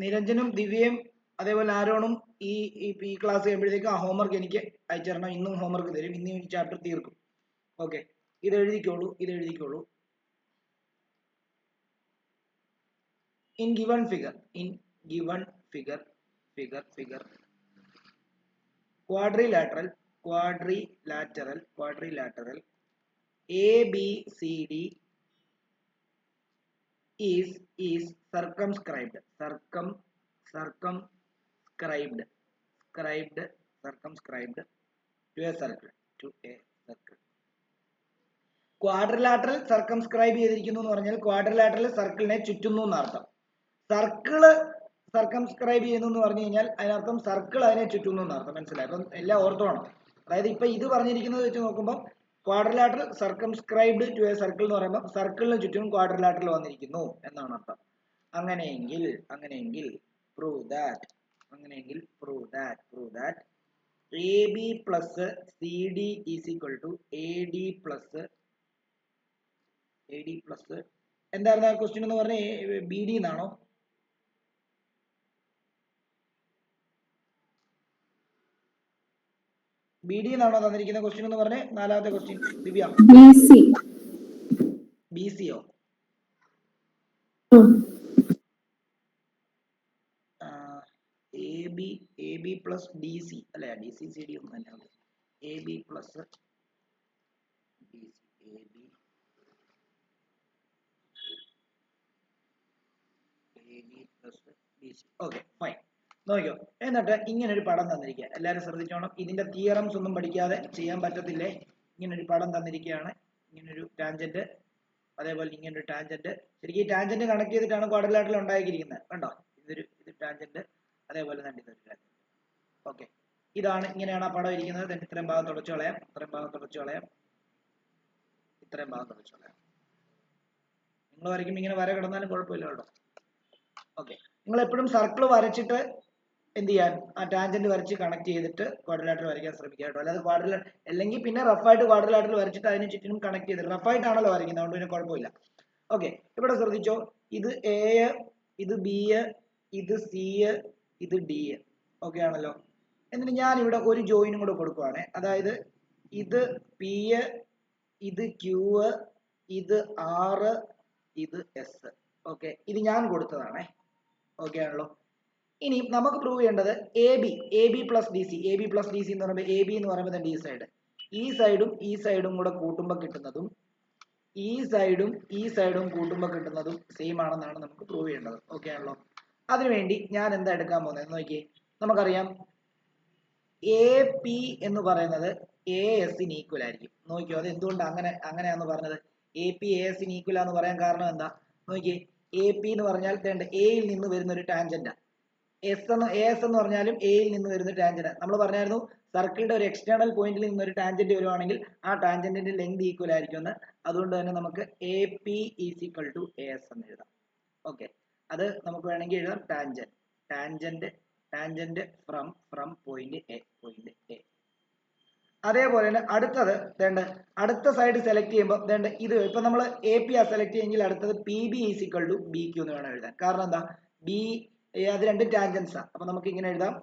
നിരഞ്ജനും ദിവ്യയും അതേപോലെ ആരോണും ഈ ക്ലാസ് കഴിയുമ്പോഴത്തേക്കും ആ ഹോംവർക്ക് എനിക്ക് അയച്ചു തരണം. ഇന്നും ഹോംവർക്ക് തരും, ഇന്ന് ഈ ചാപ്റ്റർ തീർക്കും. ഓക്കെ, ഇത് എഴുതിക്കോളൂ. in given figure quadrilateral ABCD is circumscribed to a circle. Quadrilateral circumscribe ചെയ്തിരിക്കുന്നു എന്ന് പറഞ്ഞാൽ ക്വാഡ്രിലാറ്ററൽ സർക്കിളിനെ ചുറ്റുന്നു എന്നർത്ഥം. സർക്കിള് സർക്കംസ്ക്രൈബ് ചെയ്യുന്നു എന്ന് പറഞ്ഞു കഴിഞ്ഞാൽ അതിനർത്ഥം സർക്കിൾ അതിനെ ചുറ്റുന്നു എന്നർത്ഥം. മനസ്സിലായി? അപ്പം എല്ലാം ഓർത്തോണം. അതായത് ഇപ്പൊ ഇത് പറഞ്ഞിരിക്കുന്നത് വെച്ച് നോക്കുമ്പോൾ quadrilateral circumscribed to a circle എന്ന് പറയുമ്പോൾ സർക്കിളിന് ചുറ്റും ക്വാഡ്രിലാറ്ററൽ വന്നിരിക്കുന്നു എന്നാണ് അർത്ഥം. അങ്ങനെയെങ്കിൽ prove that AB plus CD is equal to AD plus എന്തായിരുന്നു ആ ക്വസ്റ്റ്യൻ എന്ന് പറഞ്ഞ BD എന്നാണോ? BD എന്നാണോ തന്നിരിക്കുന്ന ക്വസ്റ്റ്യൻ എന്ന് പറഞ്ഞേ? നാലാമത്തെ ക്വസ്റ്റ്യൻ ദിവ്യ. BCയോ? AB പ്ലസ് DC അല്ലെ? DC CD ഒന്നും തന്നെ. AB plus DC okay fine. നോക്കിയോ, എന്നിട്ട് ഇങ്ങനെ ഒരു പടം തന്നിരിക്കുക. എല്ലാവരും ശ്രദ്ധിച്ചോണം. ഇതിന്റെ തിയറംസ് ഒന്നും പഠിക്കാതെ ചെയ്യാൻ പറ്റത്തില്ലേ. ഇങ്ങനെ ഒരു പടം തന്നിരിക്കുകയാണ്. ഇങ്ങനൊരു ടാൻജന്റ്, അതേപോലെ ഇങ്ങനൊരു ടാൻജന്റ്. ശരിക്കും ഈ ടാൻജന്റ് കണക്ട് ചെയ്തിട്ടാണ് ക്വാഡ്രിലാറ്ററൽ ഉണ്ടാക്കിയിരിക്കുന്നത്. കണ്ടോ? ഇത് ടാൻജന്റ്, അതേപോലെ തന്നെ ഇതൊരു ടാൻജന്റ്. ഓക്കെ, ഇതാണ്, ഇങ്ങനെയാണ് ആ പടം ഇരിക്കുന്നത്. ഇത്രയും ഭാഗം തുടച്ചു കളയാം, ഇത്രയും ഭാഗം തുടച്ചു കളയാം. നിങ്ങൾ വരയ്ക്കുമ്പോൾ ഇങ്ങനെ വര കിടന്നാലും കുഴപ്പമില്ല കേട്ടോ. ഓക്കെ, നിങ്ങൾ എപ്പോഴും സർക്കിൾ വരച്ചിട്ട് എന്ത് ചെയ്യാൻ, ആ ടാൻജന്റ് വരച്ച് കണക്ട് ചെയ്തിട്ട് ക്വാഡ്രിലാറ്ററൽ വരയ്ക്കാൻ ശ്രമിക്കുക കേട്ടോ. അല്ലാതെ അല്ലെങ്കിൽ പിന്നെ റഫായിട്ട് ക്വാഡ്രിലാറ്ററൽ വരച്ചിട്ട് അതിന് ചുറ്റിനും കണക്ട് ചെയ്തിട്ട് റഫായിട്ടാണല്ലോ വരയ്ക്കുന്നത്, അതുകൊണ്ട് പിന്നെ കുഴപ്പമില്ല. ഓക്കെ, ഇവിടെ ശ്രദ്ധിച്ചോ. ഇത് A, ഇത് B, ഇത് C, ഇത് D. ഓക്കെ ആണല്ലോ. എന്നിട്ട് ഞാൻ ഇവിടെ ഒരു ജോയിനും കൂടെ കൊടുക്കുവാണ്. അതായത് ഇത് P, ഇത് Q, ഇത് R, ഇത് S. ഓക്കെ, ഇത് ഞാൻ കൊടുത്തതാണേ. ഓക്കെ ആണല്ലോ. ഇനി നമുക്ക് പ്രൂവ് ചെയ്യേണ്ടത് AB പ്ലസ് DC എന്ന് പറയുമ്പോൾ AB എന്ന് പറയുമ്പോൾ ഡി സൈഡ്, ഈ സൈഡും കൂടെ കൂട്ടുമ്പോൾ കിട്ടുന്നതും ഈ സൈഡും കൂട്ടുമ്പോൾ കിട്ടുന്നതും സെയിം ആണെന്നാണ് നമുക്ക് പ്രൂവ് ചെയ്യേണ്ടത്. ഓക്കെ ആണല്ലോ. അതിനുവേണ്ടി ഞാൻ എന്താ എടുക്കാൻ പോകുന്നത് നോക്കിയേ. നമുക്കറിയാം AP എന്ന് പറയുന്നത് ASന് ഈക്വൽ ആയിരിക്കും. നോക്കിയോ, അത് എന്തുകൊണ്ട് അങ്ങനെയാന്ന് പറഞ്ഞത്? AP ASന് ഈക്വൽ ആന്ന് പറയാൻ കാരണം എന്താ നോക്കിയേ. AP എന്ന് പറഞ്ഞാൽ എയിൽ നിന്ന് വരുന്ന ഒരു ടാൻജന്റ്. AS എന്ന് പറഞ്ഞാലും എയിൽ നിന്ന് വരുന്ന ടാൻജന്റ്. നമ്മൾ പറഞ്ഞായിരുന്നു സർക്കിളിന്റെ ഒരു എക്സ്റ്റേണൽ പോയിന്റിൽ നിന്ന് ഒരു ടാൻജന്റ് വരുവാണെങ്കിൽ ആ ടാൻജന്റിന്റെ ലെങ്ത് ഈക്വൽ ആയിരിക്കും. അതുകൊണ്ട് തന്നെ നമുക്ക് AP is equal to AS എന്ന് എഴുതാം. ഓക്കെ, അത് നമുക്ക് വേണമെങ്കിൽ എഴുതാം ടാൻജന്റ് ഫ്രം പോയിന്റ് A. അതേപോലെ തന്നെ അടുത്തത് അടുത്ത സൈഡ് സെലക്ട് ചെയ്യുമ്പോൾ ഇത് ഇപ്പൊ നമ്മൾ AP ആ സെലക്ട് ചെയ്യുമെങ്കിൽ അടുത്തത് PB is equal to BQ എന്ന് വേണം എഴുതാൻ. കാരണം എന്താ, അത് രണ്ട് ടാൻജൻസ് ആണ്. അപ്പൊ നമുക്ക് ഇങ്ങനെ എഴുതാം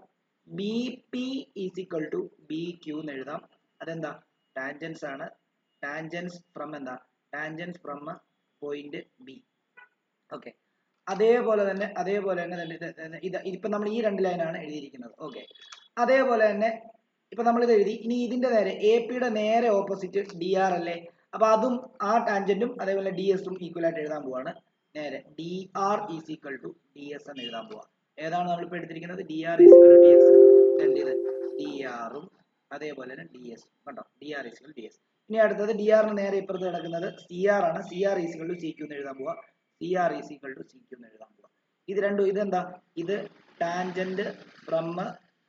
BP is equal to BQ എന്ന് എഴുതാം. അതെന്താ, ടാൻജൻസ് ആണ്. Tangents from point B. Okay, അതേപോലെ തന്നെ ഇപ്പൊ നമ്മൾ ഈ രണ്ട് ലൈനാണ് എഴുതിയിരിക്കുന്നത്. ഓക്കെ, അതേപോലെ തന്നെ ഇപ്പൊ നമ്മൾ ഇത് എഴുതി. ഇനി ഇതിന്റെ നേരെ APയുടെ നേരെ ഓപ്പോസിറ്റ് DR അല്ലേ? അപ്പൊ അതും ആ ടാൻജന്റും അതേപോലെ DS-ഉം ഈക്വൽ ആയിട്ട് എഴുതാൻ പോവാണ്. നേരെ DR is equal to DS എന്ന് എഴുതാൻ പോവാ. ഏതാണ് നമ്മളിപ്പോ എടുത്തിരിക്കുന്നത്? DR is equal to DS. ഇത് DR-ഉം അതേപോലെ തന്നെ DS-ഉം. കണ്ടോ, DR is equal to DS. ഇനി അടുത്തത് DR-ന് നേരെ ഇപ്പുറത്ത് കിടക്കുന്നത് CR ആണ്. CR is equal to CQ എന്ന് എഴുതാൻ പോവാ. CR is equal to CQ എന്ന് എഴുതാൻ പോവാ. ഇത് രണ്ടും ഇതെന്താ, ഇത് ടാൻജന്റ് ഫ്രം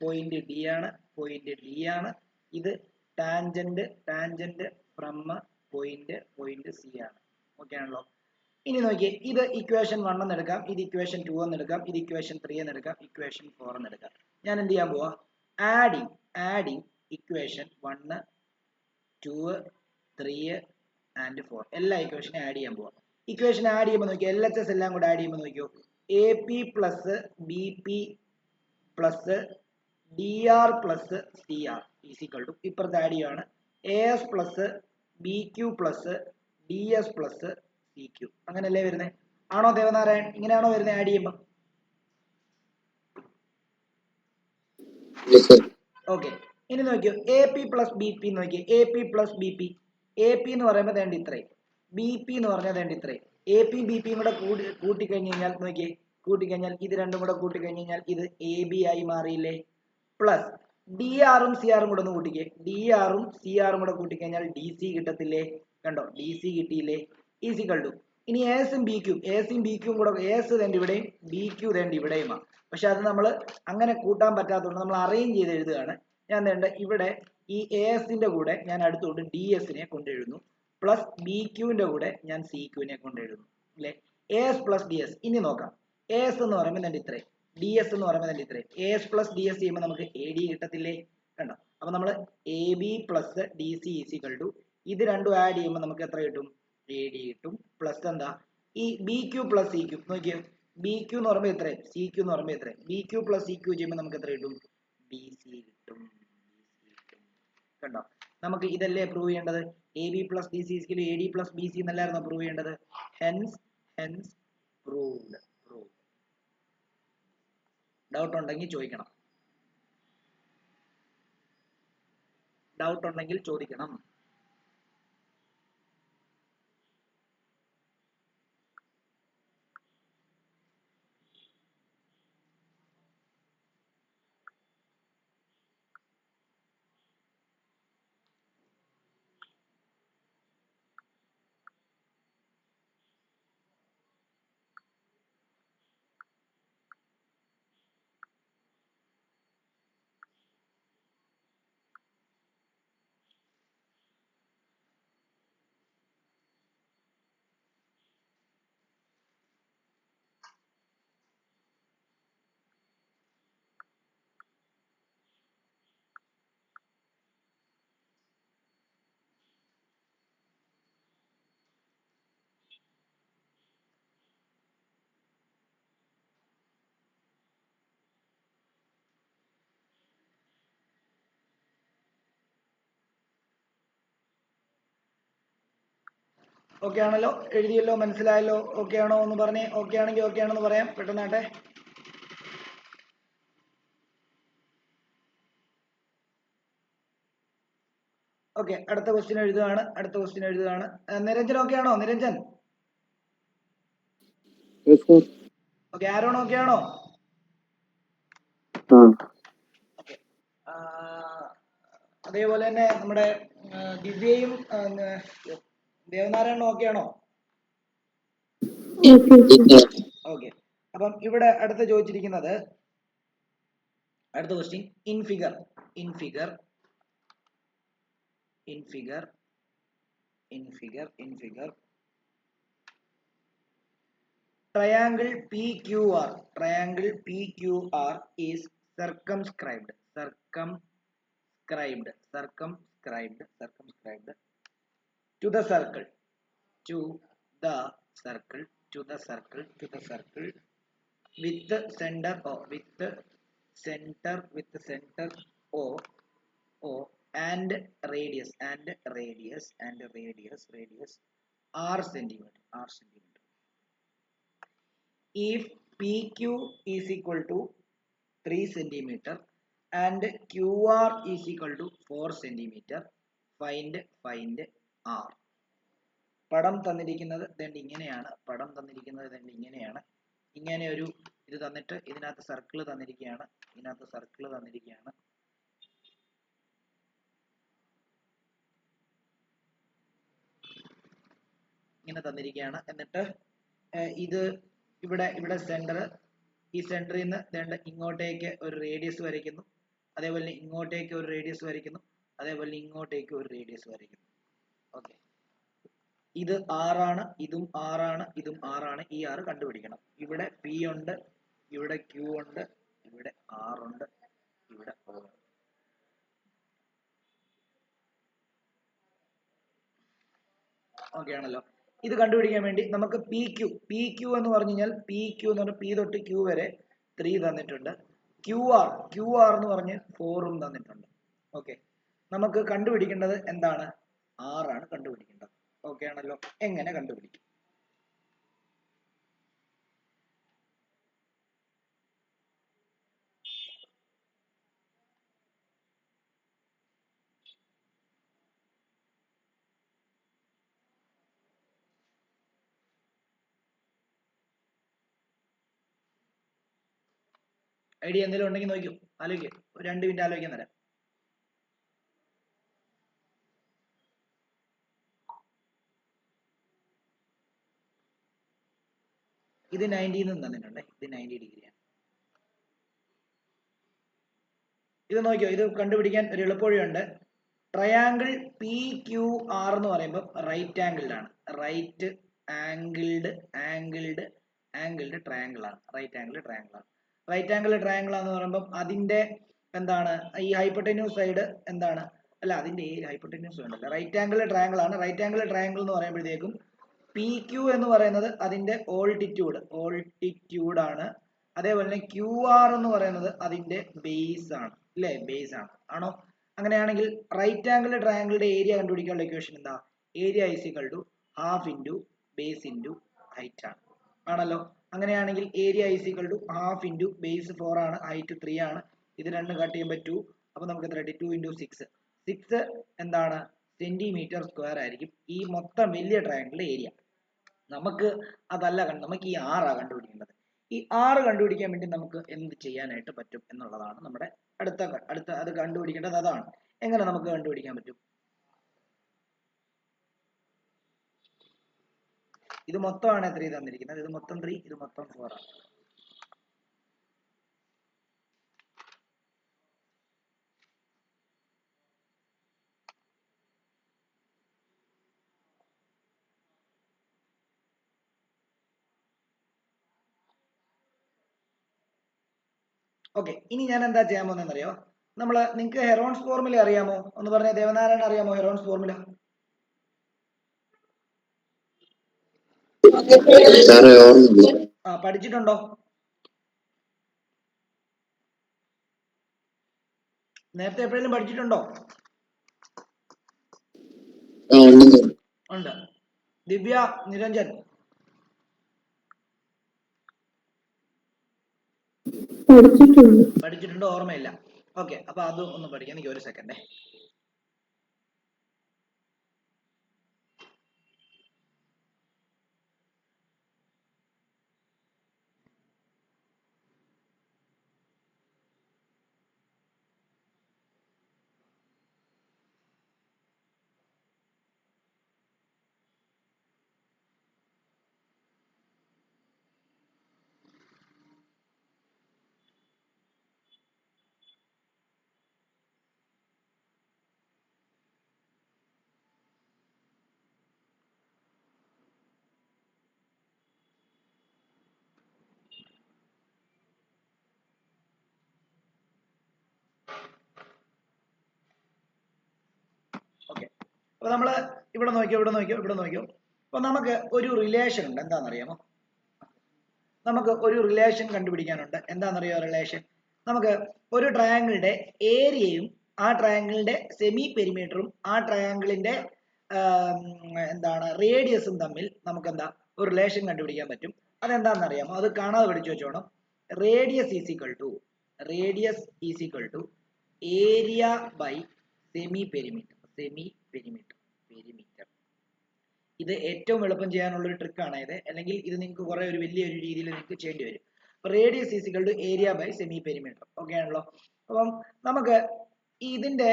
പോയിന്റ് D ആണ്. ഇത് ടാൻജന്റ് ഫ്രം പോയിന്റ് C ആണ്. ഓക്കെ ആണല്ലോ. ഇനി നോക്കിയേ, ഇത് ഇക്വേഷൻ 1 എന്ന് എടുക്കാം, ഇത് ഇക്വേഷൻ 2 എന്ന് എടുക്കാം, ഇത് ഇക്വേഷൻ 3 എന്ന് എടുക്കാം, ഇക്വേഷൻ 4 എന്ന് എടുക്കാം. ഞാൻ എന്ത് ചെയ്യാൻ പോവാ, ആഡിങ് ഇക്വേഷൻ 1, 2, 3 and 4 എല്ലാ ഇക്വേഷനും ആഡ് ചെയ്യാൻ പോവാം. ഇക്വേഷൻ ആഡ് ചെയ്യുമ്പോൾ നോക്കിയോ, LHS എല്ലാം കൂടെ ആഡ് ചെയ്യുമ്പോൾ നോക്കിയോ, A P plus B P plus D R plus C R is equal to ഇപ്പുറത്ത് ആഡ് ചെയ്യുകയാണ് A S plus B Q plus D S plus C Q. അങ്ങനല്ലേ വരുന്നത്? ആണോ ദേവനാരായൺ? ഇങ്ങനെയാണോ വരുന്നത് ആഡ് ചെയ്യുമ്പോൾ? ഓക്കെ, ഇനി നോക്കിയോ A P plus B P നോക്കിയോ. A P plus B P, A P എന്ന് പറയുമ്പോൾ വേണ്ട ഇത്രയും, ബി പി എന്ന് പറഞ്ഞാൽ വേണ്ട ഇത്രയും. എ പി ബി പിയും കൂടെ കൂട്ടിക്കഴിഞ്ഞ് കഴിഞ്ഞാൽ നോക്കിയേ, കൂട്ടിക്കഴിഞ്ഞാൽ ഇത് രണ്ടും കൂടെ കൂട്ടിക്കഴിഞ്ഞ് കഴിഞ്ഞാൽ ഇത് എ ബി ആയി മാറിയില്ലേ? പ്ലസ് ഡി ആറും സി ആറും കൂടെ ഒന്ന് കൂട്ടിക്കേ, ഡി ആറും സി ആറും കൂടെ കൂട്ടിക്കഴിഞ്ഞാൽ ഡി സി കിട്ടത്തില്ലേ? കണ്ടോ, ഡി സി കിട്ടിയില്ലേ? ഈസിക്വൽ ടു ഇനി എസും ബി ക്യൂ, എസും ബി ക്യൂം കൂടെ, എസ് വേണ്ട ഇവിടെയും ബി ക്യൂ വേണ്ട ഇവിടെയുമാണ്. പക്ഷെ അത് നമ്മൾ അങ്ങനെ കൂട്ടാൻ പറ്റാത്തതുകൊണ്ട് നമ്മൾ അറേഞ്ച് ചെയ്ത് എഴുതുകയാണ്. ഞാൻ വേണ്ട ഇവിടെ ഈ എ എസിന്റെ കൂടെ ഞാൻ അടുത്തോട്ട് ഡി എസിനെ കൊണ്ടെഴുതുന്നു, പ്ലസ് ബി ക്യൂവിന്റെ കൂടെ ഞാൻ സി ക്യൂവിനെ കൊണ്ടെഴുതുന്നു അല്ലെ. A S plus D S. ഇനി നോക്കാം, എ എസ് എന്ന് പറയുമ്പോൾ തന്നെ ഇത്രയും, ഡി എസ് എന്ന് പറയുമ്പോൾ തന്നെ ഇത്രയും. A S plus D S ചെയ്യുമ്പോൾ നമുക്ക് എ ഡി കിട്ടത്തില്ലേ? കണ്ടോ, അപ്പൊ നമ്മൾ A B plus D C is equal to ഇത് രണ്ടും ആഡ് ചെയ്യുമ്പോൾ നമുക്ക് എത്ര കിട്ടും? എ ഡി കിട്ടും. പ്ലസ് എന്താ, ഈ B Q plus C Q നോക്കിയോ, ബി ക്യൂ എന്ന് പറയുമ്പോൾ എത്രയും, സി ക്യൂ എന്ന് പറയുമ്പോൾ എത്രയും, B Q plus C Q ചെയ്യുമ്പോൾ നമുക്ക് എത്ര കിട്ടും? ബി സി കിട്ടും. കണ്ടോ, നമുക്ക് ഇതല്ലേ പ്രൂവ് ചെയ്യേണ്ടത്? A B plus D C equal A D plus B C എന്നല്ലായിരുന്നു പ്രൂവ് ചെയ്യേണ്ടത്? Hence proved. ഡൗട്ട് ഉണ്ടെങ്കിൽ ചോദിക്കണം, ഡൗട്ട് ഉണ്ടെങ്കിൽ ചോദിക്കണം. ഓക്കെ ആണല്ലോ, എഴുതിയല്ലോ, മനസ്സിലായല്ലോ? ഓക്കെ ആണോ എന്ന് പറഞ്ഞേ. ഓക്കെ ആണെങ്കിൽ ഓക്കെ ആണെന്ന് പറയാം പെട്ടെന്നാട്ടെ. ഓക്കെ, അടുത്ത ക്വസ്റ്റ്യൻ എഴുതുകയാണ്, അടുത്ത ക്വസ്റ്റ്യൻ എഴുതുകയാണ്. നിരഞ്ജൻ ഓക്കെ ആണോ? നിരഞ്ജൻ ഓക്കെ, ആരോൺ ഓക്കെ ആണോ? ഓക്കെ, അതേപോലെ തന്നെ നമ്മുടെ ദിവ്യയും ദേവനാരായണനും ഓക്കെ ആണോ? ഓക്കെ, അപ്പം ഇവിടെ അടുത്ത ചോദിച്ചിരിക്കുന്നത്, അടുത്ത question in figure triangle PQR is circumscribed to the circle with the center O and radius r centimeter. If PQ is equal to 3 centimeter and QR is equal to 4 centimeter, find R. പടം തന്നിരിക്കുന്നത് ഇങ്ങനെയാണ്, ഇങ്ങനെ ഒരു ഇത് തന്നിട്ട് ഇതിനകത്ത് circle തന്നിരിക്കുകയാണ്, ഇങ്ങനെ തന്നിരിക്കുകയാണ്. എന്നിട്ട് ഇത് ഇവിടെ സെന്റർ, ഈ സെന്ററിൽ നിന്ന് ഇങ്ങോട്ടേക്ക് ഒരു റേഡിയസ് വരയ്ക്കുന്നു, അതേപോലെ ഇങ്ങോട്ടേക്ക് ഒരു റേഡിയസ് വരയ്ക്കുന്നു, അതേപോലെ ഇങ്ങോട്ടേക്ക് ഒരു റേഡിയസ് വരയ്ക്കുന്നു. ഓക്കെ, ഇത് ആറാണ്, ഇതും ആറാണ്, ഇതും ആറാണ്. ഈ ആറ് കണ്ടുപിടിക്കണം. ഇവിടെ പി ഉണ്ട്, ഇവിടെ ക്യൂ ഉണ്ട്, ഇവിടെ ആർ ഉണ്ട്, ഇവിടെ ഓ ഉണ്ട്. ഓക്കെ ആണല്ലോ. ഇത് കണ്ടുപിടിക്കാൻ വേണ്ടി നമുക്ക് പി ക്യൂ എന്ന് പറഞ്ഞു കഴിഞ്ഞാൽ പി ക്യൂ എന്ന് പറഞ്ഞാൽ പി തൊട്ട് ക്യൂ വരെ 3 തന്നിട്ടുണ്ട്. ക്യു ആർ എന്ന് പറഞ്ഞ് 4ഉം തന്നിട്ടുണ്ട്. ഓക്കെ, നമുക്ക് കണ്ടുപിടിക്കേണ്ടത് എന്താണ്? R ആണ് കണ്ടുപിടിക്കേണ്ടത്. ഓക്കെ ആണല്ലോ. എങ്ങനെ കണ്ടുപിടിക്കും? ഐഡിയ എന്തെങ്കിലും ഉണ്ടെങ്കിൽ നോക്കൂ, ആലോചിക്കും. ഒരു 2 മിനിറ്റ് ആലോചിക്കാൻ തരാം. ഇത് 90 നിന്ന് തന്നിട്ടുണ്ട്. ഇത് 90 ഡിഗ്രിയാണ്. ഇത് നോക്കിയോ, ഇത് കണ്ടുപിടിക്കാൻ ഒരു എളുപ്പവഴിയുണ്ട്. ട്രയാങ്കിൾ പി ക്യു ആർ എന്ന് പറയുമ്പോൾ റൈറ്റ് ആംഗിൾഡ് ആണ്. റൈറ്റ് ആംഗിൾഡ് ട്രയാങ്കിൾ ആണ്. റൈറ്റ് ആംഗിൾഡ് ട്രയാങ്കിൾ ആണ്. റൈറ്റ് ആംഗിൾഡ് ട്രയാങ്കിൾ എന്ന് പറയുമ്പോൾ അതിന്റെ എന്താണ് ഈ ഹൈപ്പോട്ടന്യൂസ് സൈഡ് എന്താണ്? അല്ല, അതിന്റെ ഹൈപ്പോട്ടന്യൂസ് വേണ്ടല്ല. റൈറ്റ് ആംഗിൾഡ് ട്രയാങ്കിൾ ആണ്. റൈറ്റ് ആംഗിൾഡ് ട്രയാങ്കിൾ എന്ന് പറയുമ്പോഴത്തേക്കും പി ക്യു എന്ന് പറയുന്നത് അതിന്റെ ഓൾട്ടിറ്റ്യൂഡ് ആണ്. അതേപോലെ തന്നെ ക്യു ആർ എന്ന് പറയുന്നത് അതിന്റെ ബേസ് ആണ്. അല്ലേ, ബേസ് ആണ്. ആണോ? അങ്ങനെയാണെങ്കിൽ റൈറ്റ് ആംഗിൾ ട്രയാങ്കിളിന്റെ ഏരിയ കണ്ടുപിടിക്കാനുള്ള ഇക്വേഷൻ എന്താ? Area is equal to half into base into height ആണ്. ആണല്ലോ. അങ്ങനെയാണെങ്കിൽ area is equal to half into base 4 ആണ്, ഹൈറ്റ് 3 ആണ്. ഇത് രണ്ടും കട്ട് ചെയ്യുമ്പോൾ 2. അപ്പൊ നമുക്ക് എത്ര കിട്ടി? 2 ഇൻറ്റു 6 എന്താണ്? സെന്റിമീറ്റർ സ്ക്വയർ ആയിരിക്കും ഈ മൊത്തം വലിയ ട്രയാങ്കിളിന്റെ ഏരിയ. നമുക്ക് അതല്ല, നമുക്ക് ഈ ആറാ കണ്ടുപിടിക്കേണ്ടത്. ഈ 6 കണ്ടുപിടിക്കാൻ വേണ്ടി നമുക്ക് എന്ത് ചെയ്യാനായിട്ട് പറ്റും എന്നുള്ളതാണ് നമ്മുടെ അടുത്ത അത് കണ്ടുപിടിക്കേണ്ടത്. അതാണ് എങ്ങനെ നമുക്ക് കണ്ടുപിടിക്കാൻ പറ്റും. ഇത് മൊത്തമാണ് 3 തന്നിരിക്കുന്നത്. ഇത് മൊത്തം 3, ഇത് മൊത്തം 4 ആണ്. ഓക്കെ, ഇനി ഞാൻ എന്താ ചെയ്യാൻ പോകുന്നതെന്ന് അറിയോ? നിങ്ങൾക്ക് ഹെറോൺസ് ഫോർമുല അറിയാമോ? ഒന്ന് പറഞ്ഞേ, ദേവനാരായണൻ അറിയാമോ ഹെറോൺസ് ഫോർമുല? പഠിച്ചിട്ടുണ്ടോ? നേരത്തെ എപ്പോഴെങ്കിലും പഠിച്ചിട്ടുണ്ടോ? ഉണ്ട്. ദിവ്യ, നിരഞ്ജൻ പഠിച്ചിട്ടുണ്ടോ? ഓർമ്മയില്ല. ഓക്കെ, അപ്പൊ അത് ഒന്ന് പഠിക്കാൻ എനിക്ക് ഒരു സെക്കൻഡേ. ഓക്കെ, അപ്പൊ നമ്മള് ഇവിടെ നോക്കിയോ. അപ്പൊ നമുക്ക് ഒരു റിലേഷൻ ഉണ്ട്. എന്താണെന്നറിയാമോ? നമുക്ക് ഒരു റിലേഷൻ കണ്ടുപിടിക്കാനുണ്ട്. എന്താണെന്നറിയോ റിലേഷൻ? നമുക്ക് ഒരു ട്രയാങ്കിളിന്റെ ഏരിയയും ആ ട്രയാങ്കിളിന്റെ സെമി പെരിമീറ്ററും ആ ട്രയാങ്കിളിന്റെ എന്താണ് റേഡിയസും തമ്മിൽ നമുക്ക് എന്താ ഒരു റിലേഷൻ കണ്ടുപിടിക്കാൻ പറ്റും. അതെന്താണെന്ന് അറിയാമോ? അത് കാണാതെ പഠിച്ചു വെച്ചോണം. Radius is equal to area by semi perimeter. ഇത് ഏറ്റവും എളുപ്പം ചെയ്യാനുള്ള ഒരു ട്രിക്കാണ് ഇത്. അല്ലെങ്കിൽ ഇത് നിങ്ങൾക്ക് കുറെ ഒരു വലിയൊരു രീതിയിൽ നിങ്ങൾക്ക് ചെയ്യേണ്ടി വരും. Radius is equal to area by semi perimeter. Okay ആണല്ലോ. അപ്പം നമുക്ക് ഇതിന്റെ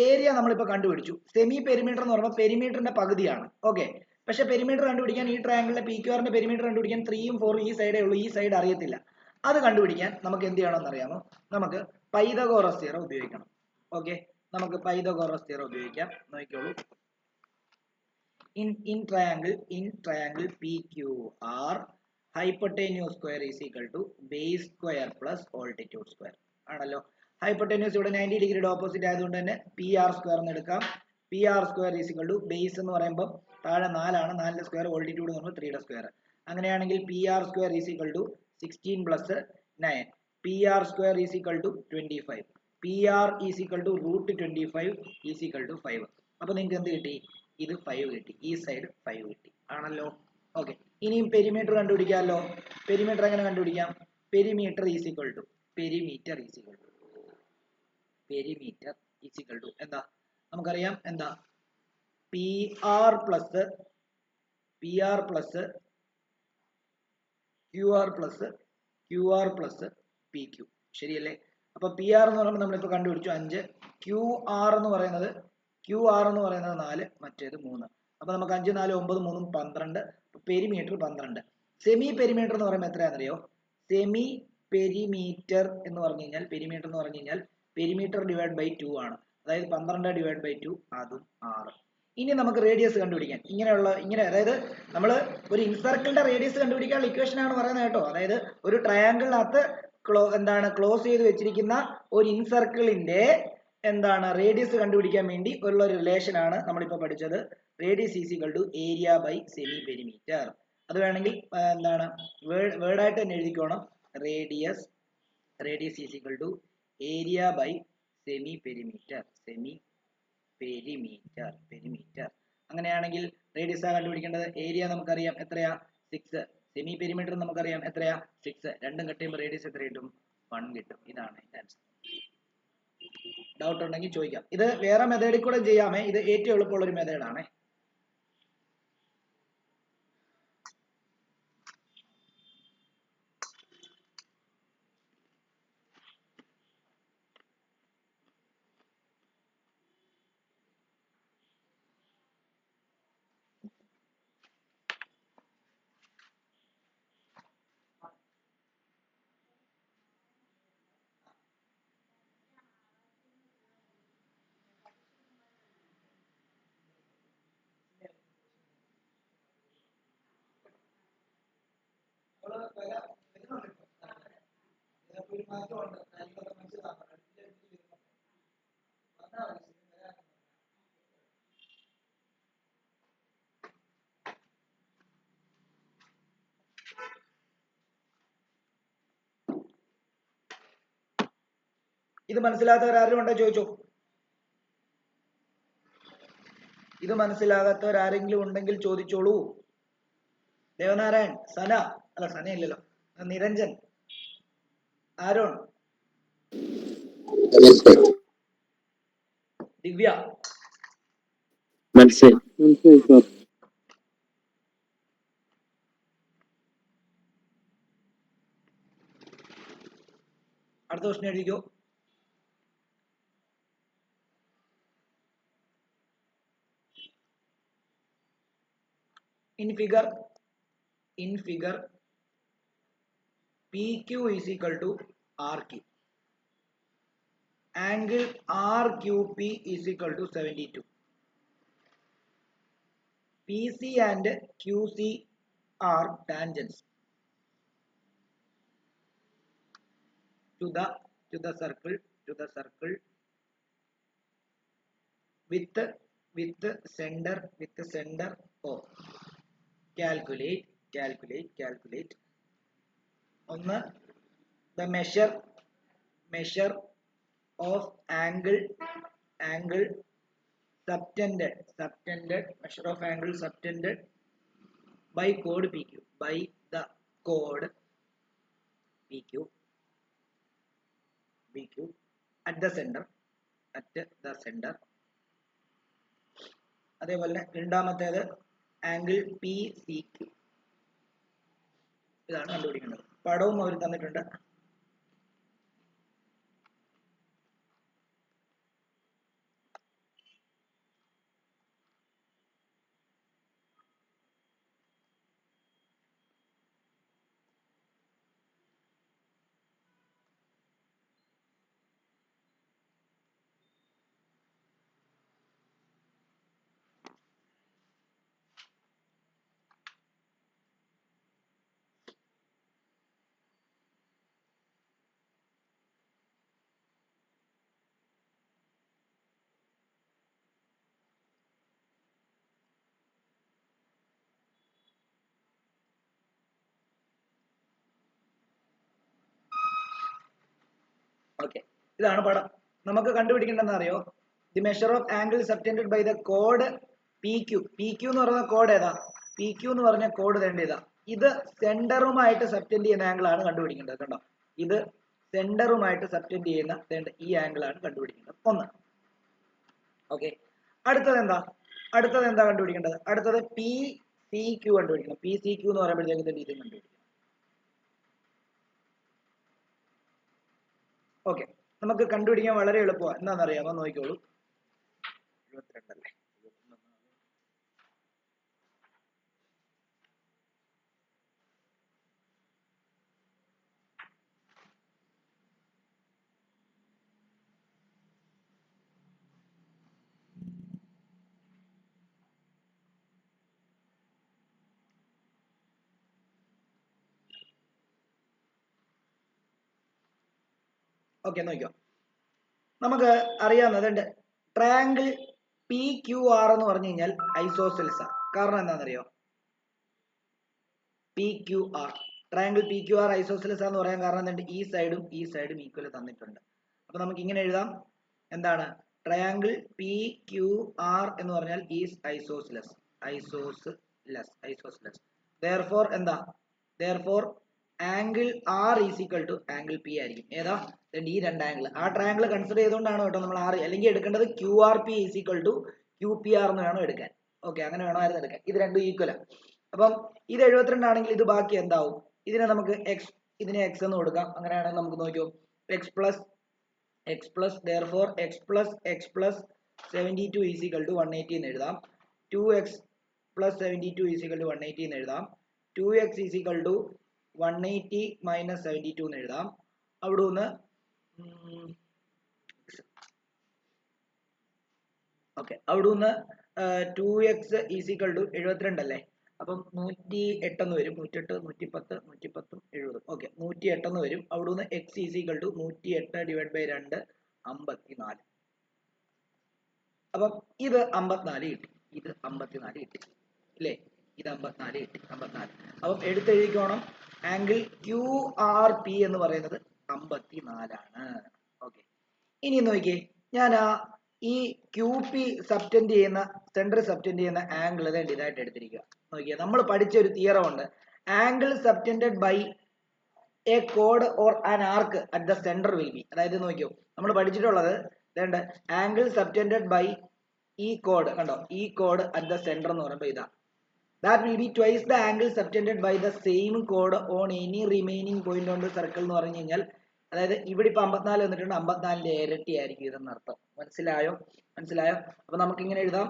ഏരിയ നമ്മളിപ്പോൾ കണ്ടുപിടിച്ചു. സെമി പെരിമീറ്റർ എന്ന് പറയുമ്പോൾ പെരിമീറ്ററിന്റെ പകുതിയാണ്. ഓക്കെ, പക്ഷെ പെരിമീറ്റർ കണ്ടുപിടിക്കാൻ ഈ ട്രയാങ്കിളിലെ പി ക്യു ആറിന്റെ പെരിമീറ്റർ കണ്ടുപിടിക്കാൻ 3ഉം 4ഉം ഈ സൈഡേ ഉള്ളൂ. ഈ സൈഡ് അറിയത്തില്ല. അത് കണ്ടുപിടിക്കാൻ നമുക്ക് എന്ത് ചെയ്യണമെന്ന് അറിയാമോ? നമുക്ക് പൈതഗോറസ് തിയറം ഉപയോഗിക്കണം. ഓക്കെ, നമുക്ക് പൈതഗോറസ് തിയറം ഉപയോഗിക്കാം. നോക്കിക്കോളൂ. In triangle PQR, hypotenuse square is equal to base square plus altitude square. ആണല്ലോ. ഹൈപ്പോട്ടന്യൂസ് ഇവിടെ 90 ഡിഗ്രിയുടെ ഓപ്പോസിറ്റ് ആയതുകൊണ്ട് തന്നെ PR സ്ക്വയർ എന്ന് എടുക്കാം. P R square is equal to base എന്ന് പറയുമ്പോൾ താഴെ 4 ആണ്, 4ന്റെ സ്ക്വയർ ഓൾട്ടിറ്റ്യൂഡ് എന്ന് പറയുമ്പോൾ 3യുടെ സ്ക്വയർ. അങ്ങനെയാണെങ്കിൽ P R square is equal to 16 plus 9. P R square is equal to 25. P R is equal to root 25 is equal to 5. അപ്പൊ നിങ്ങൾക്ക് എന്ത് കിട്ടി? ഇത് 5 കിട്ടി, ഈ സൈഡ് 5 കിട്ടി ആണല്ലോ. ഓക്കെ, ഇനിയും പെരിമീറ്റർ കണ്ടുപിടിക്കാമല്ലോ. പെരിമീറ്റർ എങ്ങനെ കണ്ടുപിടിക്കാം? Perimeter is equal to perimeter is equal to perimeter is equal to എന്താ നമുക്കറിയാം, എന്താ P R plus Q R plus P Q, ശരിയല്ലേ? അപ്പൊ പി ആർ എന്ന് പറയുമ്പോൾ നമ്മളിപ്പോ കണ്ടുപിടിച്ചു 5, ക്യു ആർ എന്ന് പറയുന്നത് 4, മറ്റേത് 3. അപ്പൊ നമുക്ക് 5, 4, 9, 3, 12. പെരിമീറ്റർ 12. സെമി പെരിമീറ്റർ എന്ന് പറയുമ്പോൾ എത്രയാണെന്നറിയോ? സെമി പെരിമീറ്റർ എന്ന് പറഞ്ഞു കഴിഞ്ഞാൽ പെരിമീറ്റർ ഡിവൈഡ് ബൈ 2 ആണ്. അതായത് 12 ഡിവൈഡ് ബൈ 2, അതും 6. ഇനി നമുക്ക് റേഡിയസ് കണ്ടുപിടിക്കാൻ ഇങ്ങനെ അതായത് നമ്മൾ ഒരു ഇൻസർക്കിളിന്റെ റേഡിയസ് കണ്ടുപിടിക്കാനുള്ള ഇക്വേഷൻ ആണ് പറയുന്നത് കേട്ടോ. അതായത് ഒരു ട്രയാങ്കിളിനകത്ത് ക്ലോസ് ചെയ്ത് വെച്ചിരിക്കുന്ന ഒരു ഇൻസർക്കിളിന്റെ റേഡിയസ് കണ്ടുപിടിക്കാൻ വേണ്ടി ഉള്ള ഒരു റിലേഷൻ ആണ് നമ്മളിപ്പോ പഠിച്ചത്. Radius is equal to area by semi perimeter. അത് വേണമെങ്കിൽ വേർഡായിട്ട് തന്നെ എഴുതിക്കോണം. Radius is equal to area by semi perimeter. അങ്ങനെയാണെങ്കിൽ റേഡിയസ് ആണ് കണ്ടുപിടിക്കേണ്ടത്. ഏരിയ നമുക്കറിയാം എത്രയാ? 6. സെമി പെരിമീറ്റർ നമുക്കറിയാം എത്രയാ? 6. രണ്ടും കട്ട് ചെയ്യുമ്പോൾ റേഡിയസ് എത്ര കിട്ടും? 1 കിട്ടും. ഇതാണ് ആൻസർ. ഡൗട്ട് ഉണ്ടെങ്കിൽ ചോദിക്കാം. ഇത് വേറെ മെത്തേഡിൽ കൂടെ ചെയ്യാമേ. ഇത് ഏറ്റവും എളുപ്പമുള്ള ഒരു മെത്തേഡാണേ. ഇത് മനസ്സിലാത്തവരാരും ഉണ്ടോ ചോദിച്ചോ? ഇത് മനസ്സിലാകാത്തവരാരെങ്കിലും ഉണ്ടെങ്കിൽ ചോദിച്ചോളൂ. ദേവനാരായൺ, സന ഇല്ലല്ലോ, നിരഞ്ജൻ, ആരോൺ, ദിവ്യ. അടുത്ത ക്വസ്റ്റ്യൻ എഴുതിക്കോ. In figure PQ is equal to RQ. Angle RQP is equal to 72. PC and QC are tangents to the circle with center O. Calculate. ഒന്ന്, the measure of angle subtended measure of angle subtended by chord PQ, by the chord PQ at the center. അതേപോലെ രണ്ടാമത്തേത് angle P C Q. ഇതാണ് കണ്ടുപിടിക്കേണ്ടത്. പടവും അവർ തന്നിട്ടുണ്ട്. Okay, ഇതാണ് പടം. നമുക്ക് കണ്ടുപിടിക്കേണ്ടതെന്ന് അറിയോ? The measure of angle subtended by the കോഡ് പി ക്യു. പി ക്യു എന്ന് പറയുന്ന കോഡ് ഏതാ? പി ക്യു എന്ന് പറഞ്ഞ കോഡ് വേണ്ടതാ. ഇത് സെന്ററുമായിട്ട് സബ്റ്റൻഡ് ചെയ്യുന്ന ആംഗിൾ ആണ് കണ്ടുപിടിക്കേണ്ടത്. കണ്ടോ, ഇത് സെന്ററുമായിട്ട് സബ്റ്റൻഡ് ചെയ്യുന്ന ഈ ആംഗിൾ ആണ് കണ്ടുപിടിക്കേണ്ടത്. ഒന്ന്. ഓക്കെ, അടുത്തത് എന്താ കണ്ടുപിടിക്കേണ്ടത്? അടുത്തത് പി സി ക്യു കണ്ടുപിടിക്കണം. പി സി ക്യു എന്ന് പറയുമ്പോഴത്തേക്ക് ഇത് കണ്ടുപിടിക്കണം. ഓക്കെ, നമുക്ക് കണ്ടുപിടിക്കാൻ വളരെ എളുപ്പമാണ്. എന്താണെന്നറിയാമോ? നോക്കിക്കോളൂ. 72 അല്ലേ? ഓക്കെ, നോക്കിക്കോ. നമുക്ക് അറിയാവുന്നതുണ്ട് ട്രയാങ്കിൾ പി ക്യു ആർ എന്ന് പറഞ്ഞു കഴിഞ്ഞാൽ ഐസോസെൽസ് ആണ്. കാരണം എന്താണെന്നറിയോ? P Q R, triangle P Q R isosceles എന്ന് പറയാൻ കാരണം എന്തുണ്ട്? ഈ സൈഡും ഈക്വൽ തന്നിട്ടുണ്ട്. അപ്പൊ നമുക്ക് ഇങ്ങനെ എഴുതാം. എന്താണ്? ട്രയാങ്കിൾ പി ക്യു ആർ എന്ന് പറഞ്ഞാൽ ഈസ് ഐസോസെൽസ്. therefore എന്താ? therefore angle R is equal to angle P ആയിരിക്കും. ഏതാ? ഈ രണ്ട് ആംഗിൾ, ആ ട്രയാംഗിൾ കൺസിഡർ ചെയ്തുകൊണ്ടാണ് കേട്ടോ നമ്മൾ ആർ, അല്ലെങ്കിൽ എടുക്കേണ്ടത് Q R P is equal to Q P R എന്ന് വേണം എടുക്കാൻ. ഓക്കെ, അങ്ങനെ വേണമായിരുന്നു എടുക്കാൻ. ഇത് രണ്ടും ഈക്വൽ. അപ്പം ഇത് 72 ആണെങ്കിൽ ഇത് ബാക്കി എന്താവും? ഇതിനെ നമുക്ക് ഇതിനെ എക്സ് എന്ന് കൊടുക്കാം. അങ്ങനെയാണെങ്കിൽ നമുക്ക് നോക്കിയോ, x plus therefore x plus 72 is equal to 180 എന്ന് എഴുതാം. 2x plus 72 is equal to 180 എന്ന് എഴുതാം. 2x is equal to 180 minus 72 എന്ന് എഴുതാം. അവിടെ നിന്ന് ഓക്കെ, അവിടെ നിന്ന് 2x ഈസ് ഈക്വൽ ടു 72 അല്ലേ? അപ്പം 108 എന്ന് വരും. 108, 110, 110, 70. ഓക്കെ, 108 എന്ന് വരും. അവിടെ നിന്ന് x is equal to 108 divide by 2 54. അപ്പം ഇത് 54 കിട്ടി, ഇത് 54 കിട്ടി അല്ലേ? ഇത് 54 കിട്ടി, 54. അപ്പം എടുത്തെഴുതിക്കോണം, ആംഗിൾ ക്യു ആർ പി എന്ന് പറയുന്നത് 54 ആണ്. ഓക്കെ, ഇനി നോക്കിയേ, ഞാൻ ഈ ക്യു പി സബ്റ്റൻഡ് ചെയ്യുന്ന സെന്റർ സബ്റ്റൻഡ് ചെയ്യുന്ന ആംഗിൾ ഇതായിട്ട് എടുത്തിരിക്കുക. നോക്കിയേ, നമ്മൾ പഠിച്ച ഒരു തിയറം ഉണ്ട്, ആംഗിൾ സബ്റ്റൻഡഡ് ബൈ എ കോഡ് or an arc at the centre will be. അതായത് നോക്കിയോ, നമ്മൾ പഠിച്ചിട്ടുള്ളത് ആംഗിൾ സബ്റ്റൻഡഡ് ബൈ ഈ കോഡ്, കണ്ടോ, ഈ കോഡ് അറ്റ് ദ സെന്റർ എന്ന് പറയുമ്പോൾ ഇതാ, that will be twice the angle subtended by the same chord on any remaining point on the circle എന്ന് പറഞ്ഞു കഴിഞ്ഞാൽ, അതായത് ഇവിടെ ഇപ്പൊ 54 വന്നിട്ടുണ്ട്, 54ന്റെ ഇരട്ടി ആയിരിക്കും ഇതെന്ന് അർത്ഥം. മനസ്സിലായോ? അപ്പൊ നമുക്ക് ഇങ്ങനെ എഴുതാം,